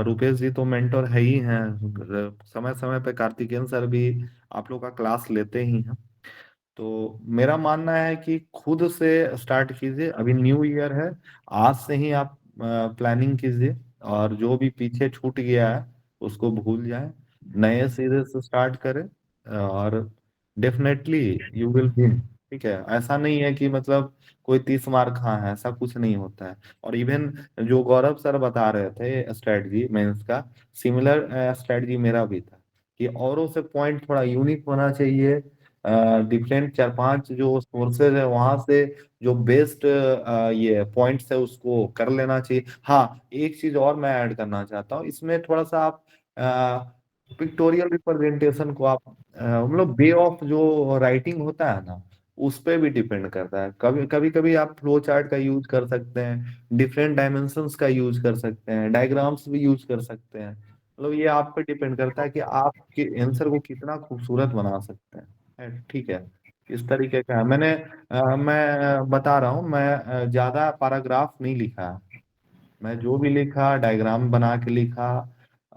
रुपेश जी तो मेंटर है ही हैं, समय समय पे कार्तिकेयन सर भी आप लोग का क्लास लेते ही हैं। तो मेरा मानना है कि खुद से स्टार्ट कीजिए, अभी न्यू ईयर है, आज से ही आप प्लानिंग कीजिए, और जो भी पीछे छूट गया है उसको भूल जाए, नए सिरे से स्टार्ट करें, और डेफिनेटली यू विल विन, ठीक है। ऐसा नहीं है कि मतलब कोई 30 मार्क कहाँ है, ऐसा कुछ नहीं होता है। और इवन जो गौरव सर बता रहे थे स्ट्रेटजी मेंस का, सिमिलर स्ट्रेटजी मेरा भी था कि औरों से पॉइंट थोड़ा यूनिक होना चाहिए, डिफरेंट 4-5 जो सोर्सेज है वहां से जो बेस्ट ये पॉइंट्स है उसको कर लेना चाहिए। हाँ, एक चीज और मैं ऐड करना चाहता हूँ इसमें, थोड़ा सा आप पिक्टोरियल रिप्रेजेंटेशन को आप मतलब वे ऑफ जो राइटिंग होता है ना, उस पे भी डिपेंड करता है। कभी कभी कभी आप फ्लो चार्ट का यूज कर सकते हैं, डिफरेंट डायमेंशंस का यूज कर सकते हैं, डायग्राम्स भी यूज कर सकते हैं। मतलब ये आप पे डिपेंड करता है कि आप के आंसर को कितना खूबसूरत बना सकते हैं, ठीक है। इस तरीके का है। मैं बता रहा हूँ, मैं ज्यादा पैराग्राफ नहीं लिखा है। मैं जो भी लिखा डायग्राम बना के लिखा,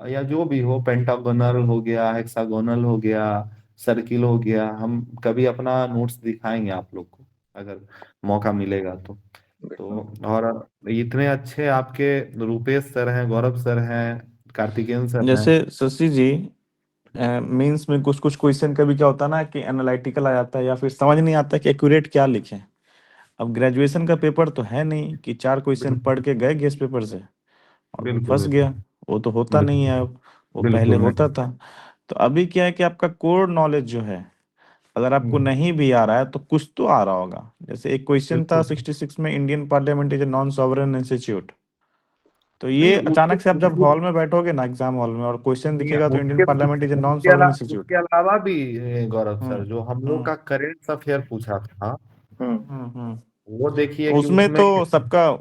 या जो भी हो, पेंटागोनल हो गया, हेक्सागोनल हो गया, सर्किल हो गया। हम कभी अपना नोट्स दिखाएंगे आप लोग को अगर मौका मिलेगा तो। और इतने अच्छे आपके रुपेश सर हैं, गौरव सर हैं, कार्तिकेयन सर हैं। जैसे शशि जी, मेंस में कुछ कुछ क्वेश्चन कभी क्या होता है ना कि एनालिटिकल आ जाता है या फिर समझ नहीं आता कि एक्यूरेट क्या लिखें। अब ग्रेजुएशन का पेपर तो है नहीं कि 4 क्वेश्चन पढ़ के गए गेस्ट पेपर से और कोई बिल्कुल फंस बिल्कुल गया, वो तो होता नहीं है अब, वो पहले बिल्कुल होता नहीं। था। तो अभी क्या है कि आपका कोर नॉलेज जो है, अगर आपको नहीं भी आ रहा है तो कुछ तो आ रहा होगा। जैसे एक क्वेश्चन था बिल्कुल 66 में, Indian parliament is a non sovereign institute. तो नहीं, ये उसके अचानक से आप जब हॉल में बैठोगे ना एग्जाम हॉल में और क्वेश्चन नहीं, दिखेगा तो इंडियन उसके पार्लियामेंट इज ए नॉन उसके सॉवरेन अलावा इंस्टीट्यूट। उसके अलावा भी गौरव सर, हम्म जो हम लोग हम्म का करेंट अफेयर पूछा था, हम्म। वो देखिए कि उसमें उसमें तो सबका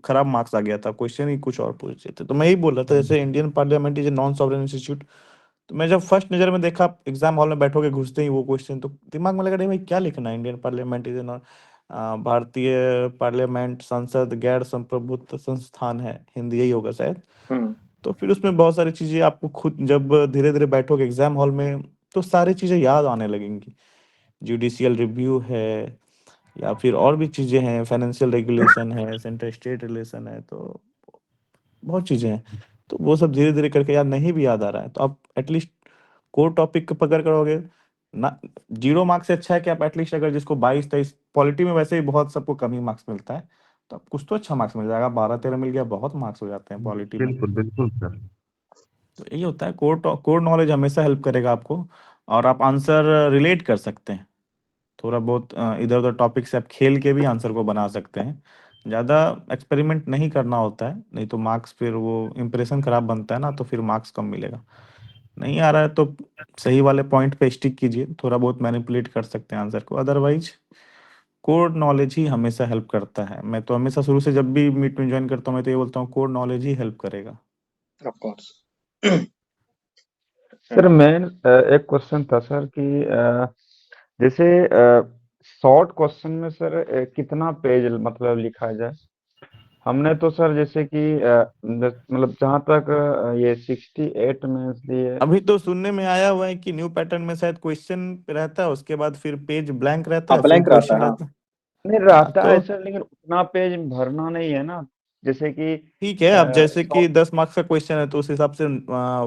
खराब मार्क्स आ गया था, क्वेश्चन ही कुछ और पूछे थे। तो मैं यही बोल रहा था, जैसे Indian parliament is a non sovereign institute, तो मैं जब फर्स्ट नजर में देखा एग्जाम हॉल में बैठोगे घुसते ही वो क्वेश्चन, तो दिमाग में लगा रही भाई क्या लिखना है, Indian parliament is a non, भारतीय पार्लियामेंट संसद गैर संप्रभुत्व संस्थान है, हिंदी यही होगा शायद। तो फिर उसमें बहुत सारी चीजें आपको खुद जब धीरे धीरे बैठोगे एग्जाम हॉल में तो सारी चीजें याद आने लगेंगी। जुडिशियल रिव्यू है या फिर और भी चीजें हैं, फाइनेंशियल रेगुलेशन है, सेंटर स्टेट रिलेशन है। तो बहुत चीज़ें हैं। तो वो सब धीरे-धीरे करके याद नहीं भी याद आ रहा है, तो आप एटलीस्ट कोर टॉपिक को पकड़ करोगे ना। 0 मार्क्स से अच्छा है कि आप एटलीस्ट अगर जिसको 22-23 पॉलिटी में वैसे ही बहुत सबको कम ही मार्क्स मिलता है, तो आप कुछ तो अच्छा मार्क्स मिल जाएगा। 12-13 मिल गया, बहुत मार्क्स हो जाते हैं पॉलिटी में। बिल्कुल बिल्कुल सर। तो यही होता है, कोर नॉलेज हमेशा हेल्प करेगा आपको, और आप आंसर रिलेट कर सकते हैं। थोड़ा बहुत इधर-उधर टॉपिक से आप खेल के भी आंसर को बना सकते हैं। ज़्यादा एक्सपेरिमेंट नहीं करना होता है, नहीं तो मार्क्स फिर वो इम्प्रेशन खराब बनता है ना, तो फिर मार्क्स कम मिलेगा। नहीं आ रहा है तो सही वाले पॉइंट पे स्टिक कीजिए, थोड़ा बहुत मैनिपुलेट कर सकते हैं आंसर को, अदरवाइज कोर नॉलेज ही हमेशा हेल्प करता है। मैं तो हमेशा शुरू से जब भी मीट में ज्वाइन करता हूँ, मैं तो ये बोलता हूँ कोर नॉलेज ही हेल्प करेगा। Of course. सर मेन एक क्वेश्चन था सर कि जैसे शॉर्ट क्वेश्चन में सर कितना पेज मतलब लिखा जाए। हमने तो सर जैसे कि मतलब जहाँ तक ये 68 में लिए अभी तो सुनने में आया हुआ है कि न्यू पैटर्न में शायद क्वेश्चन रहता है, उसके बाद फिर पेज ब्लैंक रहता हाँ, है, फिर ब्लैंक रहता क्वेश्चन है, हाँ। रहता है। नहीं हाँ, रहता है तो सर, लेकिन उतना पेज भरना नहीं है ना। जैसे कि ठीक है, अब जैसे कि 100 10 मार्क्स का क्वेश्चन है तो उस हिसाब से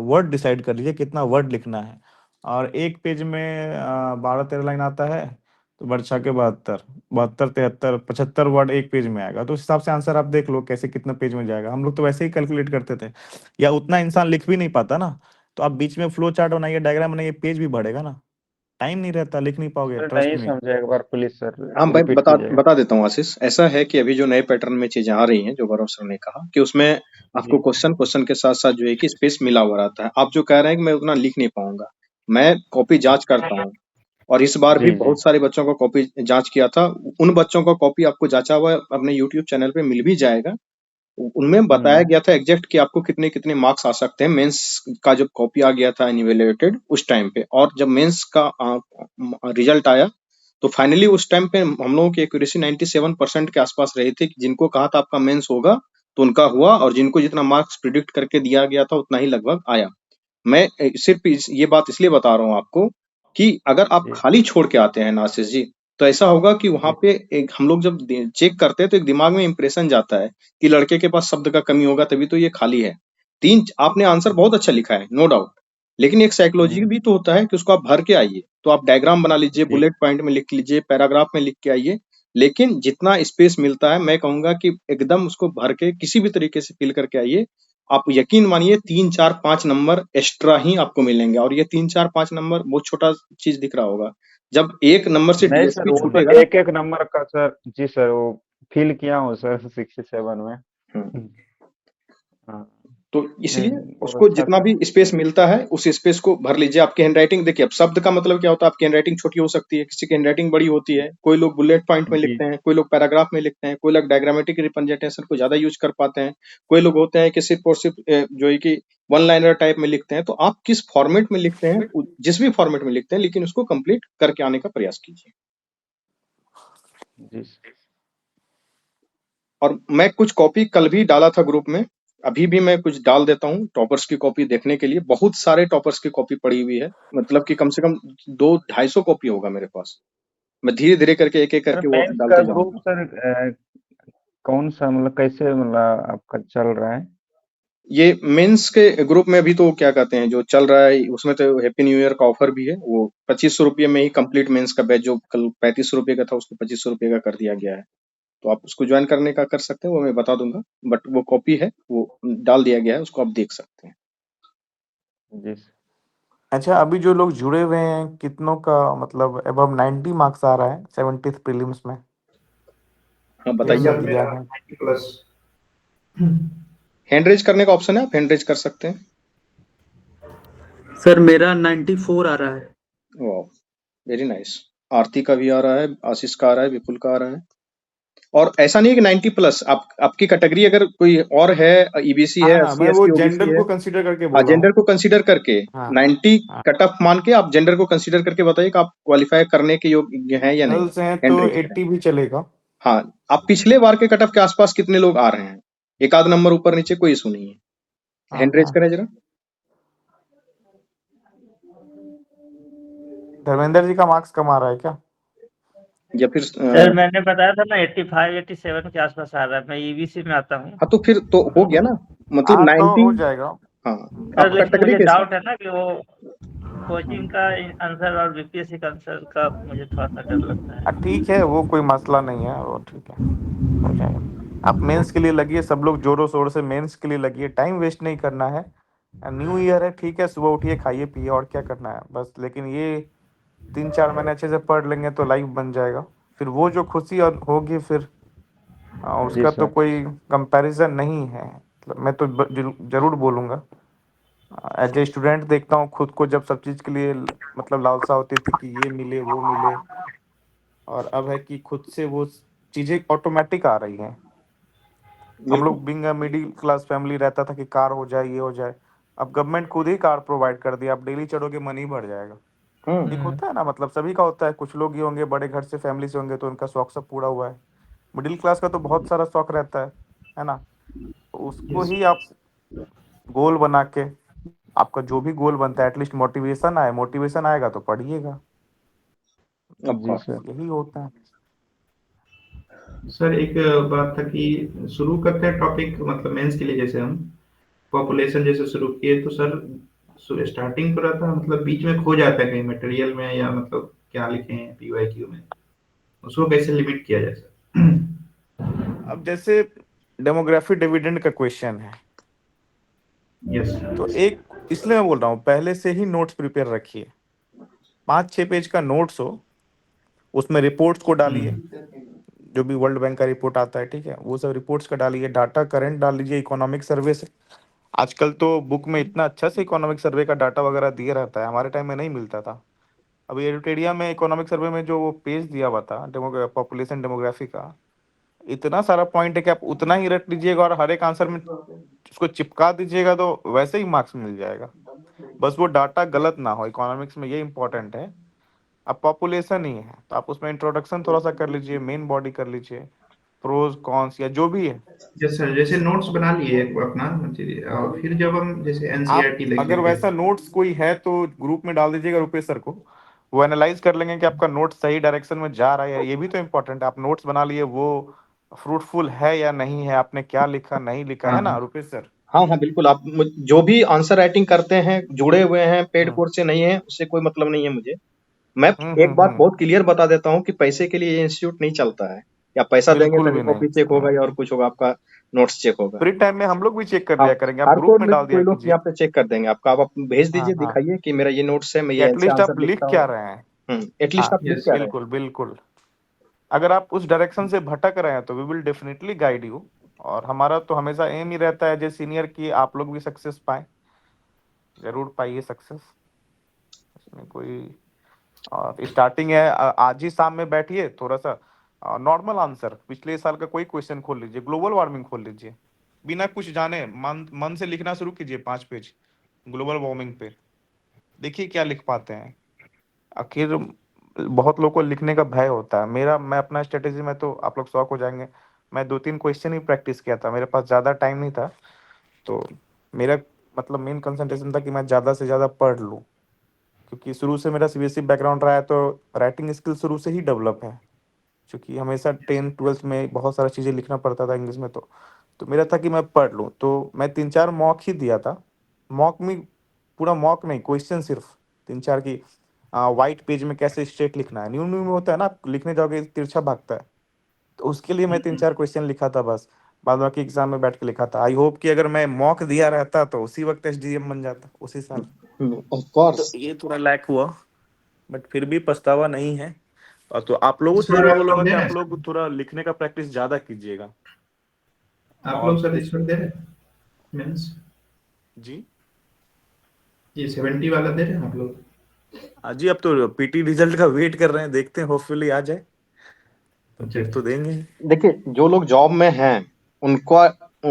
वर्ड डिसाइड कर लीजिए कितना वर्ड लिखना है। और एक पेज में 12-13 लाइन आता है, तो वर्षा के 72 72 73 75 वर्ड एक पेज में आएगा, तो उस हिसाब से आंसर आप देख लो कैसे कितना पेज में जाएगा। हम लोग तो वैसे ही कैलकुलेट करते थे, या उतना इंसान लिख भी नहीं पाता ना, तो आप बीच में फ्लो चार्ट बनाइए, डायग्राम बनाइए, पेज भी बढ़ेगा ना। टाइम नहीं रहता, लिख नहीं पाओगे, सर ट्रस्ट नहीं मी। समझे, एक बार प्लीज सर हाँ भाई, रिपीट बता कीजिएगा। बता देता हूँ आशीष। ऐसा है कि अभी जो नए पैटर्न में चीजें आ रही हैं, जो गौरव सर ने कहा कि उसमें आपको जी क्वेश्चन के साथ साथ जो है कि स्पेस मिला हुआ रहता है। आप जो कह रहे हैं कि मैं उतना लिख नहीं पाऊंगा, मैं कॉपी जांच करता हूँ, और इस बार भी जी जी बहुत सारे बच्चों का कॉपी जांच किया था। उन बच्चों का कॉपी आपको जांचा हुआ अपने यूट्यूब चैनल पे मिल भी जाएगा। उनमें बताया हम्म गया था एग्जैक्ट कि आपको कितने कितने मार्क्स आ सकते हैं। मेंस का जब कॉपी आ गया था इनवैल्यूएटेड उस टाइम पे, और जब मेंस का रिजल्ट आया तो फाइनली उस टाइम पे हम लोगों की एक्यूरेसी 97% के आसपास रही थी। जिनको कहा था आपका मेंस होगा तो उनका हुआ, और जिनको जितना मार्क्स प्रिडिक्ट करके दिया गया था उतना ही लगभग आया। मैं सिर्फ ये बात इसलिए बता रहा हूँ आपको कि अगर आप जी खाली छोड़ के आते हैं नासिर जी, तो ऐसा होगा कि वहां जी पे एक हम लोग जब चेक करते हैं तो एक दिमाग में इंप्रेशन जाता है कि लड़के के पास शब्द का कमी होगा तभी तो ये खाली है। आपने आंसर बहुत अच्छा लिखा है, नो डाउट, लेकिन एक साइकोलॉजी हम्म भी तो होता है कि उसको आप भर के आइए। तो आप डायग्राम बना लीजिए, जी बुलेट पॉइंट में लिख लीजिए, पैराग्राफ में लिख के आइए, लेकिन जितना स्पेस मिलता है मैं कहूंगा कि एकदम उसको भर के किसी भी तरीके से फिल करके आइए। आप यकीन मानिए 3 4 5 नंबर एक्स्ट्रा ही आपको मिलेंगे, और ये 3 4 5 नंबर बहुत छोटा चीज दिख रहा होगा। जब एक नंबर से नहीं सर, डीएसपी वो तो छूटेगा ना। एक एक नंबर का सर, जी सर वो फील किया हूँ सर 67 में। हम्म, हाँ तो नहीं, इसलिए बहुत उसको अच्छा जितना था भी स्पेस जी मिलता है उस स्पेस को भर लीजिए। आपकी हैंडराइटिंग देखिए, अब शब्द का मतलब क्या होता है, आपकी हैंडराइटिंग छोटी हो सकती है, किसी की हैंडराइटिंट बड़ी होती है, कोई लोग बुलेट पॉइंट में जी लिखते हैं, कोई लोग पैराग्राफ में लिखते हैं, कोई लोग डायग्रामेटिक रिप्रेजेंटेशन को ज्यादा यूज कर पाते हैं, कोई लोग होते हैं कि सिर्फ और सिर्फ जो है कि वन लाइनर टाइप में लिखते हैं। तो आप किस फॉर्मेट में लिखते हैं, जिस भी फॉर्मेट में लिखते हैं, लेकिन उसको कंप्लीट करके आने का प्रयास कीजिए। जी और मैं कुछ कॉपी कल भी डाला था ग्रुप में, अभी भी मैं कुछ डाल देता हूँ टॉपर्स की कॉपी देखने के लिए। बहुत सारे टॉपर्स की कॉपी पड़ी हुई है, मतलब कि कम से कम 200-250 कॉपी होगा मेरे पास। मैं धीरे धीरे करके एक एक सर, करके वो मेंस का डालते ग्रुप जाऊंगा। सर कौन सा मतलब कैसे मतलब आपका चल रहा है? ये मेंस के ग्रुप में भी तो क्या कहते हैं जो चल रहा है, उसमें तो हैप्पी न्यू ईयर का ऑफर भी है। वो 2500 रुपये में ही कंप्लीट मेंस का बैच, जो कल 3500 रुपये का था उसको 2500 रुपये का कर दिया गया है। तो आप उसको ज्वाइन करने का कर सकते हैं, वो मैं बता दूंगा। बट वो कॉपी है, वो डाल दिया गया है, उसको आप देख सकते हैं। जी अच्छा, अभी जो लोग जुड़े हुए हैं कितनों का मतलब अबव 90 मार्क्स आ रहा है 70th प्रीलिम्स में? हाँ, यस बताइए। सर, मेरा 90 प्लस। हैंड रेज करने का ऑप्शन है, आप हैंड रेज कर सकते हैं। सर मेरा 94 आ रहा है। वाह, वेरी नाइस। आरती का भी आ रहा है, आशीष का आ रहा है, विपुल का आ रहा है। और ऐसा नहीं है कि 90 प्लस, आपकी कैटेगरी अगर कोई और है, ईबीसी है, हाँ, एससी मैं वो एसटी ओबीसी जेंडर है। को कंसीडर करके हाँ, बोल रहा जेंडर हूँ। को कंसीडर करके हाँ 90 हाँ, कट ऑफ मान के आप जेंडर को कंसीडर करके बताइए कि आप क्वालिफाई करने के योग्य हैं या नहीं। गर्ल्स हैं हैंड तो रेज करें। 80 भी चलेगा। हाँ, आप पिछले बार के कट ऑफ के आसपास कितने लोग आ रहे हैं, एक आध नंबर ऊपर नीचे कोई इशू नहीं है। हाँ हैंड रेज हाँ, करें जरा। धर्मेंद्र जी का मार्क्स कम आ रहा है क्या? या फिर सर मैंने बताया था ना 85-87 के आसपास आ रहा है। मैं ईबीसी में आता हूँ। हाँ तो फिर तो हो गया ना, मतलब हाँ तो 90। हो जाएगा। हाँ सर आपका लेकिन कैटेगरी मुझे कैसा? डाउट है ना कि वो कोचिंग का आंसर और बीपीएससी का आंसर का मुझे थोड़ा सा डर लगता है। ठीक है, वो कोई मसला नहीं है, वो ठीक है, हो जाएगा। आप मेंस के लिए लगिए, सब लोग जोरों शोर से मेंस के लिए लगिए, टाइम वेस्ट नहीं करना है। न्यू ईयर है, ठीक है, सुबह उठिए, खाइए पिए, और क्या करना है बस। लेकिन ये 3-4 महीने अच्छे से पढ़ लेंगे तो लाइफ बन जाएगा। फिर वो जो खुशी और होगी फिर जी उसका तो सर। कोई कंपैरिजन नहीं है। मतलब मैं तो जरूर बोलूँगा, एज ए स्टूडेंट देखता हूँ खुद को, जब सब चीज़ के लिए मतलब लालसा होती थी कि ये मिले वो मिले, और अब है कि खुद से वो चीज़ें ऑटोमेटिक आ रही हैं। हम बिल्कुल। लोग बिंग मिडिल क्लास फैमिली रहता था कि कार हो जाए, ये हो जाए। अब गवर्नमेंट खुद ही कार प्रोवाइड कर दिया, आप डेली चढ़ोगे मन ही बढ़ जाएगा। एक होता है ना, मतलब सभी का होता है, कुछ लोग ही होंगे बड़े घर से फैमिली से होंगे तो उनका शौक सब पूरा हुआ है। मिडिल क्लास का तो बहुत सारा शौक रहता है ना। तो उसको ही आप गोल बना के, आपका जो भी गोल बनता है एटलीस्ट मोटिवेशन आएगा तो पढ़िएगा, ऑफ जी कोर्स। सर। यही होता है। सर एक बात था कि शुरू करते हैं टॉपिक, मतलब मेंस के लिए जैसे हम पॉपुलेशन जैसे शुरू किए तो सर स्टार्टिंग पर रहता है, मतलब बीच में खो जाता है कहीं मटेरियल में, या मतलब क्या लिखे हैं पीवाईक्यू में, उसको कैसे लिमिट किया जाए सर? अब जैसे डेमोग्राफी डिविडेंड का क्वेश्चन है, यस। तो एक इसलिए मैं बोल रहा हूँ पहले से ही नोट्स प्रिपेयर रखिए। 5-6 पेज का नोट्स हो, उसमें रिपोर्ट्स को डालिए, जो भी वर्ल्ड बैंक का रिपोर्ट आता है, ठीक है, वो सब रिपोर्ट्स का डालिए, डाटा करंट डाल लीजिए, इकोनॉमिक सर्वे से। आजकल तो बुक में इतना अच्छा से इकोनॉमिक सर्वे का डाटा वगैरह दिया रहता है, हमारे टाइम में नहीं मिलता था। अभी एडिटेरिया में इकोनॉमिक सर्वे में जो वो पेज दिया हुआ था पॉपुलेशन डेमोग्राफी का, इतना सारा पॉइंट है कि आप उतना ही रट लीजिएगा और हर एक आंसर में उसको चिपका दीजिएगा तो वैसे ही मार्क्स मिल जाएगा। बस वो डाटा गलत ना हो, इकोनॉमिक्स में ये इंपॉर्टेंट है। अब पॉपुलेशन ही है तो आप उसमें इंट्रोडक्शन थोड़ा सा कर लीजिए, मेन बॉडी कर लीजिए, प्रोज कॉन्स या जो भी है। जैसे जैसे नोट्स बना लिए एक अपना material, और फिर जब हम जैसे आप एनसीईआरटी लिख अगर लेंगे। वैसा नोट्स कोई है तो ग्रुप में डाल दीजिएगा रुपेश सर को, वो एनालाइज कर लेंगे कि आपका नोट सही डायरेक्शन में जा रहा है। ये भी तो इम्पोर्टेंट है, आप नोट्स बना लिए वो फ्रूटफुल है या नहीं है, आपने क्या लिखा नहीं लिखा, है हाँ ना रुपेश सर? हाँ हाँ बिल्कुल। आप जो भी आंसर राइटिंग करते हैं, जुड़े हुए हैं पेड हम्म कोर्स से नहीं है, उससे कोई मतलब नहीं है मुझे। मैं एक बात हम्म। बहुत क्लियर बता देता हूँ कि पैसे के लिए ये इंस्टीट्यूट नहीं चलता है। या पैसा देंगे बिल्कुल तभी भी नहीं। कॉपी चेक होगा या और कुछ होगा, आपका नोट्स चेक होगा। फ्री टाइम में हम लोग भी चेक कर लिया आप करेंगे, आप हर ग्रुप कोई में में डाल दिया कोई लोग कीजिए। यहाँ पे चेक कर देंगे आपका। आप भेज हाँ दीजिए, हाँ, दिखाइए कि मेरा ये नोट्स है, मैं कि ये ऐसे एटलीस्ट आंसर आप लिख लिखता क्या हूँ। रहे हैं। एटलीस्ट हाँ, आप लिख यस। क्या रहे हैं। बिल्कुल बिल्कुल। अगर आप उस डायरेक्शन से भटक रहे हैं तो we will definitely guide you. और हमारा तो हमेशा एम ही रहता है एज सीनियर कि आप लोग भी सक्सेस पाए, जरूर पाइए सक्सेस, इसमें कोई और स्टार्टिंग है। आज ही शाम में बैठिए, थोड़ा सा नॉर्मल आंसर पिछले साल का कोई क्वेश्चन खोल लीजिए, ग्लोबल वार्मिंग खोल लीजिए, बिना कुछ जाने मन मन से लिखना शुरू कीजिए 5 पेज ग्लोबल वार्मिंग पे, देखिए क्या लिख पाते हैं। आखिर बहुत लोगों को लिखने का भय होता है। मैं अपना स्ट्रेटेजी में, तो आप लोग शौक हो जाएंगे, मैं 2-3 क्वेश्चन ही प्रैक्टिस किया था, मेरे पास ज़्यादा टाइम नहीं था। तो मेरा मतलब मेन कंसंट्रेशन था कि मैं ज़्यादा से ज़्यादा पढ़ लूँ, क्योंकि शुरू से मेरा सीबीएसई बैकग्राउंड रहा है तो राइटिंग स्किल शुरू से ही डेवलप है। क्योंकि हमेशा 10th-12th में बहुत सारा चीज़ें लिखना पड़ता था इंग्लिश में, तो मेरा था कि मैं पढ़ लूँ। तो मैं 3-4 मॉक ही दिया था। मॉक में पूरा मॉक नहीं, क्वेश्चन सिर्फ 3-4 की, वाइट पेज में कैसे स्ट्रेट लिखना है, न्यू न्यू में होता है ना, आप लिखने जाओगे तिरछा भागता है, तो उसके लिए मैं 3-4 क्वेश्चन लिखा था बस, बाद बाकी एग्जाम में बैठ के लिखा था। आई होप कि अगर मैं मॉक दिया रहता तो उसी वक्त एसडीएम बन जाता उसी साल। Of course. तो ये थोड़ा लैक हुआ, बट फिर भी पछतावा नहीं है। और तो आप लोगों से सर जरूर आप लोग बोलूंगा दे कि रहे आप हैं, लोग थोड़ा लिखने का प्रैक्टिस ज्यादा कीजिएगा। आप और लोग सर इस वक्त दे रहे हैं मीन्स, जी ये 70 वाला दे रहे हैं आप लोग? जी, अब तो पीटी रिजल्ट का वेट कर रहे हैं, देखते हैं होपफुली आ जाए तो अच्छा फिर तो अच्छा। देंगे ही। देखिए, जो लोग जॉब में हैं उनको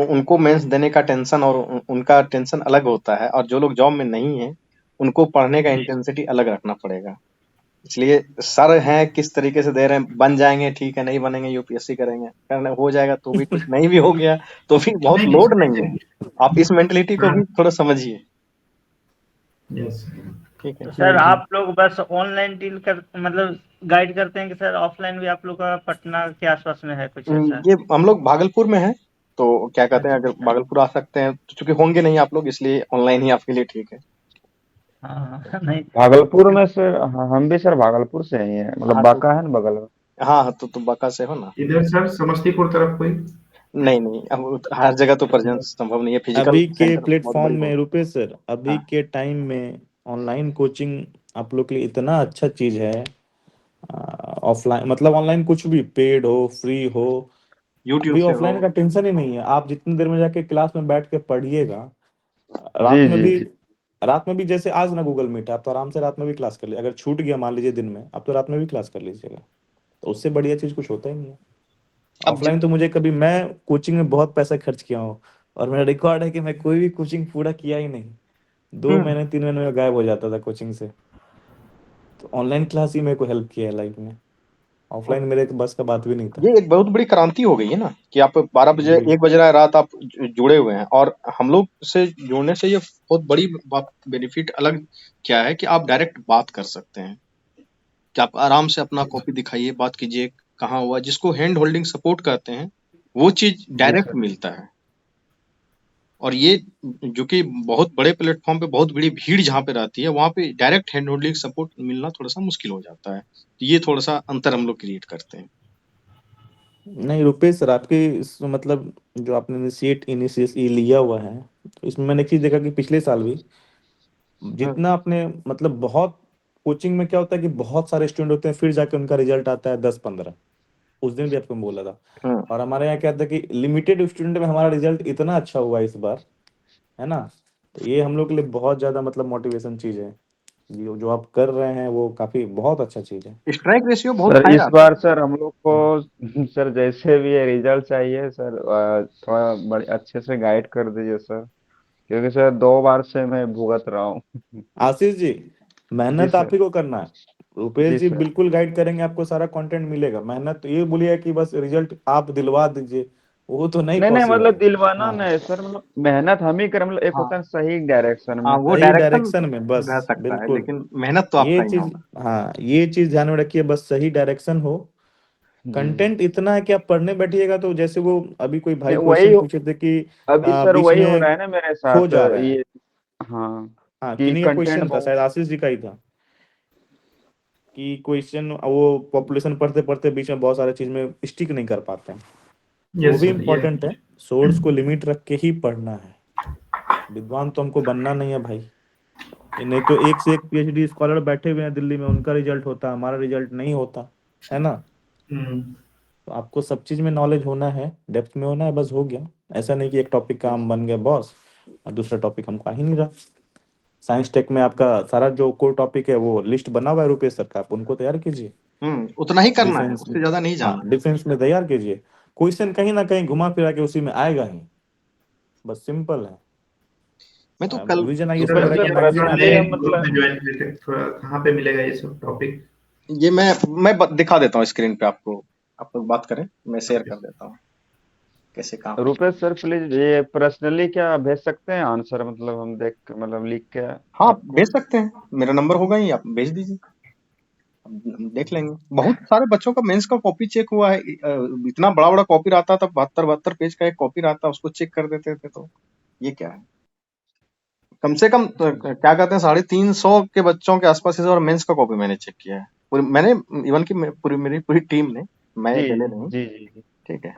उनको मेंस देने का टेंशन और उनका टेंशन अलग होता है, और जो लोग जॉब में नहीं है उनको पढ़ने का इंटेंसिटी अलग रखना पड़ेगा। इसलिए सर हैं किस तरीके से दे रहे हैं, बन जाएंगे ठीक है, नहीं बनेंगे यूपीएससी करेंगे, करने हो जाएगा तो भी ठीक, नहीं भी हो गया तो भी बहुत नहीं लोड नहीं है। नहीं। आप इस मेंटलिटी को भी थोड़ा समझिए। यस। ठीक है। तो सर आप लोग बस ऑनलाइन डील कर, मतलब गाइड करते हैं कि सर ऑफलाइन भी आप लोग का पटना के आसपास में है कुछ ऐसा? ये हम लोग भागलपुर में है, तो क्या कहते हैं, अच्छा अगर अच्छा। भागलपुर आ सकते हैं तो, चूंकि होंगे नहीं आप लोग, इसलिए ऑनलाइन ही आपके लिए ठीक है। हाँ नहीं भागलपुर में सर, हाँ, हम भी सर भागलपुर से ही है, मतलब हाँ तो बांका है ना बगल में। हाँ, तो बाका से हो ना। इधर सर समस्तीपुर तरफ कोई? नहीं नहीं, अब हर जगह तो प्रेजेंस संभव नहीं है, फिजिकल अभी के सेंटर बहुत प्लेटफॉर्म बड़ी में बात। रुपए सर, अभी हाँ के टाइम में ऑनलाइन कोचिंग आप लोग के लिए इतना अच्छा चीज है। ऑफलाइन मतलब ऑनलाइन कुछ भी पेड हो फ्री हो, यूट्यूब अभी से हो। ऑफलाइन का टेंशन ही नहीं है। आप जितनी देर में जाके क्लास में बैठ के पढ़िएगा, जी रात में जी भी जी। रात में भी जैसे आज ना गूगल मीट है, आप तो आराम से रात में भी क्लास कर लीजिए। अगर छूट गया मान लीजिए दिन में, आप तो रात में भी क्लास कर लीजिएगा। तो उससे बढ़िया चीज कुछ होता ही नहीं है। अब ऑफलाइन तो मुझे कभी, मैं कोचिंग में बहुत पैसा खर्च किया हूँ, और मेरा रिकॉर्ड है कि मैं कोई भी कोचिंग पूरा किया ही नहीं। 2 महीने 3 महीने में गायब हो जाता था कोचिंग से। तो ऑनलाइन क्लास ही मेरे को हेल्प किया है लाइफ में। ऑफलाइन मेरे बस का बात भी नहीं था। ये एक बहुत बड़ी क्रांति हो गई है ना, कि आप 12 बजे जी 1 बज रहा है रात, आप जुड़े हुए हैं। और हम लोग से जुड़ने से ये बहुत बड़ी बात, बेनिफिट अलग क्या है कि आप डायरेक्ट बात कर सकते हैं, कि आप आराम से अपना कॉपी दिखाइए, बात कीजिए, कहाँ हुआ, जिसको हैंड होल्डिंग सपोर्ट कहते हैं, वो चीज जी डायरेक्ट सर। मिलता है। और ये जो कि बहुत बड़े प्लेटफॉर्म पे बहुत बड़ी भीड़ जहाँ पे रहती है, वहां पे डायरेक्ट हैंड होल्डिंग सपोर्ट मिलना थोड़ा सा मुश्किल हो जाता है। तो ये थोड़ा सा अंतर हम लोग क्रिएट करते हैं। नहीं रुपेश सर, आपके मतलब जो आपने इनिशिएट लिया हुआ है, तो इसमें मैंने एक चीज देखा कि पिछले साल भी हम्म जितना आपने मतलब बहुत, कोचिंग में क्या होता है कि बहुत सारे स्टूडेंट होते हैं, फिर जाके उनका रिजल्ट आता है 10-15। उस दिन भी आपको मैं बोला था। हम्म। और हमारे यहाँ क्या था कि लिमिटेड स्टूडेंट में हमारा रिजल्ट इतना अच्छा हुआ इस बार, है ना। तो ये हम लोग के लिए बहुत ज्यादा मतलब मोटिवेशन चीज है। जो आप कर रहे हैं वो काफी बहुत अच्छा चीज है। स्ट्राइक रेशियो बहुत सर हाई इस रहता बार है। सर हम लोग को सर जैसे भी ये रिजल्ट चाहिए सर, थोड़ा बड़े अच्छे से गाइड कर दीजिए सर, क्योंकि सर 2 बार से मैं भुगत रहा हूँ। आशीष जी, जी मेहनत आप सर। ही को करना है। रुपेश जी जी सर। बिल्कुल गाइड करेंगे, आपको सारा कंटेंट मिलेगा। मेहनत तो ये बोलिए कि बस रिजल्ट आप दिलवा दीजिए, वो तो नहीं नहीं नहीं, पॉसिबल मतलब है। दिलवाना हाँ नहीं सर, मतलब मेहनत हम ही करें, मतलब एक हाँ होता है सही डायरेक्शन हाँ, में। वो सही डायरेक्शन डायरेक्शन में बस, रह सकता है, बिल्कुल। लेकिन मेहनत तो ये आपका ही चीज, होगा। हाँ ये चीज ध्यान में रखिए, बस सही डायरेक्शन हो। जी जी। कंटेंट इतना है कि आप पढ़ने बैठिएगा तो जैसे वो अभी कोई भाई नहीं वही, क्वेश्चन पूछे थे कि अभी सर बीच वही हो में रहा है ना मेरे खो साथ जा रहे हैं। ये। हाँ। हाँ, कि किन्हीं का कंटेंट क्वेश्चन था, बहुत। शायद आशीष जी का ही था, कि क्वेश्चन वो पॉपुलेशन पढ़ते पढ़ते बीच में बहुत सारे चीज में स्टिक नहीं कर पाते हैं। वो यस भी सर, ये इम्पोर्टेंट है। सोर्स को लिमिट रख के ही पढ़ना है। विद्वान तो हमको बनना नहीं है भाई। ये नहीं तो एक से एक पीएचडी स्कॉलर बैठे हुए हैं दिल्ली में, उनका रिजल्ट होता है, हमारा रिजल्ट नहीं होता, है ना। हम्म। तो आपको सब चीज में नॉलेज होना है, डेप्थ में होना है, बस हो गया। ऐसा नहीं कि एक टॉपिक का हम बन गए बॉस और दूसरा टॉपिक हमको आ ही नहीं रहा। साइंस टेक में आपका सारा जो कोर टॉपिक है वो लिस्ट बना हुआ है रुपेश सर का, आप उनको तैयार कीजिए। उतना ही करना है, डिफेंस में, उससे ज्यादा नहीं हाँ जाना है। डिफेंस में तैयार कीजिए। क्वेश्चन कहीं ना कहीं घुमा फिरा के उसी में आएगा ही, बस सिंपल है। मैं तो कल विजन आईएएस सर रुपेश वगैरह सर का ये मैगजीन बताना, आता पर्सनली है। नए हम ग्रुप में मतलब। ज्वाइन हुए थे, थोड़ा कहाँ पे मिलेगा ये सब टॉपिक? ये दिखा देता हूँ स्क्रीन पे आपको, आप लोग बात करें, मैं शेयर कर देता हूँ कैसे काम है। रुपेश सर प्लीज ये पर्सनली क्या भेज सकते हैं आंसर, मतलब हम देख मतलब लिख के हाँ, आपको। भेज सकते हैं, मेरा नंबर होगा ही, आप भेज दीजिए, हम देख लेंगे। बहुत सारे बच्चों का मेंस का कॉपी चेक हुआ है, इतना बड़ा बड़ा कॉपी रहता था, 72 पेज का एक कॉपी रहता, उसको चेक कर देते थे। तो ये क्या है, कम से कम क्या कहते हैं, 350 के बच्चों के आसपास इस बार मेंस का कॉपी मैंने चेक किया है। मैंने इवन की मेरी पूरी टीम ने, मैं जी अकेले नहीं। जी जी जी। ठीक है।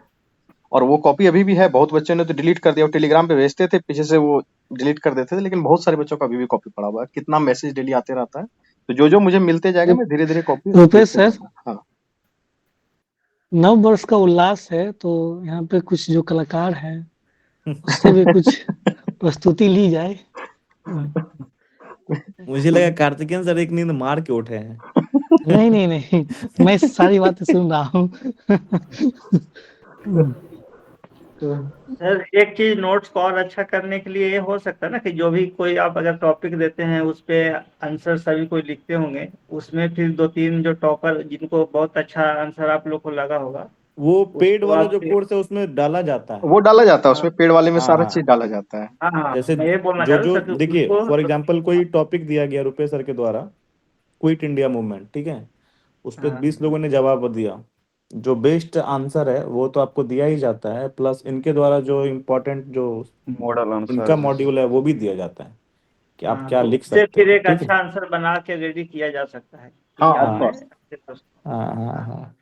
और वो कॉपी अभी भी है, बहुत बच्चों ने तो डिलीट कर दिया, वो टेलीग्राम पे भेजते थे, पीछे से वो डिलीट कर देते थे, लेकिन बहुत सारे बच्चों का अभी भी कॉपी पड़ा हुआ है। कितना मैसेज डेली आते रहता है, तो जो जो मुझे मिलते जाएगा मैं धीरे धीरे कॉपी रुपेश देखते सर, जाऊंगा। हाँ नव वर्ष का उल्लास है, तो यहाँ पे कुछ जो कलाकार हैं उससे भी कुछ प्रस्तुति ली जाए। मुझे लगा कार्तिकेयन सर एक नींद मार के उठे हैं। नहीं नहीं नहीं, मैं सारी बातें सुन रहा हूँ। सर एक चीज नोट्स को और अच्छा करने के लिए ये हो सकता है ना कि जो भी कोई आप अगर टॉपिक देते हैं उस पे आंसर सभी कोई लिखते होंगे, उसमें फिर 2-3 जो टॉपर जिनको बहुत अच्छा आंसर आप लोग को लगा होगा वो पेड उसको वाला आप जो कोर्स है उसमें डाला जाता है। वो डाला जाता है, हाँ उसमें पेड़ वाले में हाँ सारा हाँ। चीज डाला जाता है। हाँ हाँ, जैसे मैं ये बोलना चाह जो रहा हूँ जो सर कि देखिए, फॉर उसको। एग्जांपल कोई टॉपिक दिया गया रुपेश सर के द्वारा, क्विट इंडिया मूवमेंट, ठीक है। उस पर हाँ 20 लोगों ने जवाब दिया, जो बेस्ट आंसर है वो तो आपको दिया ही जाता है, प्लस इनके द्वारा जो इम्पोर्टेंट जो मॉडल इनका आंसर जी। मॉड्यूल है वो भी दिया जाता है कि आप हाँ, क्या तो लिख उससे सकते फिर हो, एक ठीक है। अच्छा आंसर बना के रेडी किया जा सकता है कि हाँ, क्या ऑफ हाँ मैं कोर्स। अच्छे प्रश्न। हाँ हाँ हाँ हाँ,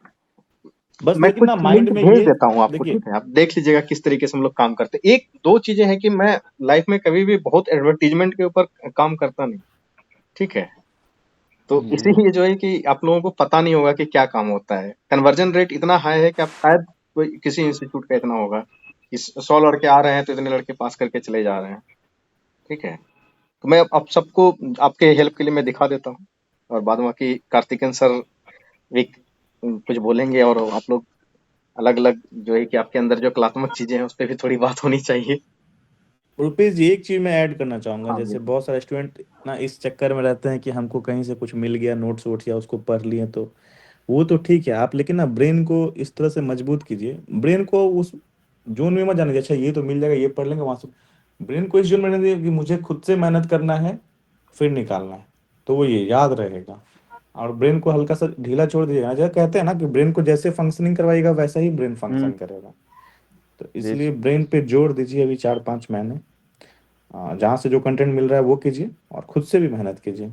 बस मैं लेकिन ना कुछ माइंड लिंक में भेज ये देता हूँ आपको, देखिए। ठीक है, आप देख लीजिएगा किस तरीके से हम लोग काम करते हैं। एक दो चीजें हैं कि मैं लाइफ में कभी भी बहुत एडवर्टीजमेंट के ऊपर काम करता नहीं, ठीक है। तो जी इसीलिए जो है कि आप लोगों को पता नहीं होगा कि क्या काम होता है। कन्वर्जन रेट इतना हाई है कि आप शायद कोई किसी इंस्टीट्यूट का इतना होगा कि 100 लड़के आ रहे हैं तो इतने लड़के पास करके चले जा रहे हैं, ठीक है। तो मैं अब सबको आपके हेल्प के लिए मैं दिखा देता हूँ, और बाद बाकी कार्तिकेयन सर भी कुछ बोलेंगे, और आप लोग अलग अलग जो है कि आपके अंदर जो कलात्मक चीजें हैं उस पर भी थोड़ी बात होनी चाहिए। रुपेश जी, एक चीज मैं ऐड करना चाहूंगा, हाँ जैसे जी। बहुत सारे स्टूडेंट ना इस चक्कर में रहते हैं कि हमको कहीं से कुछ मिल गया नोट्स वोट्स या उसको पढ़ लिए, तो वो तो ठीक है आप, लेकिन ना ब्रेन को इस तरह से मजबूत कीजिए, ब्रेन को उस जोन में मत जाने दीजिए, अच्छा ये तो मिल जाएगा ये पढ़ लेंगे वहां से, ब्रेन को इस जोन में रहने दीजिए कि मुझे खुद से मेहनत करना है फिर निकालना है, तो वो ये याद रहेगा। और ब्रेन को हल्का सा ढीला छोड़ दीजिएगा, जैसे कहते हैं ना कि ब्रेन को जैसे फंक्शनिंग करवाइएगा वैसा ही ब्रेन फंक्शन करेगा, तो जी इसलिए ब्रेन पे जोर दीजिए अभी 4-5 महीने, जहाँ से जो कंटेंट मिल रहा है वो कीजिए और खुद से भी मेहनत कीजिए।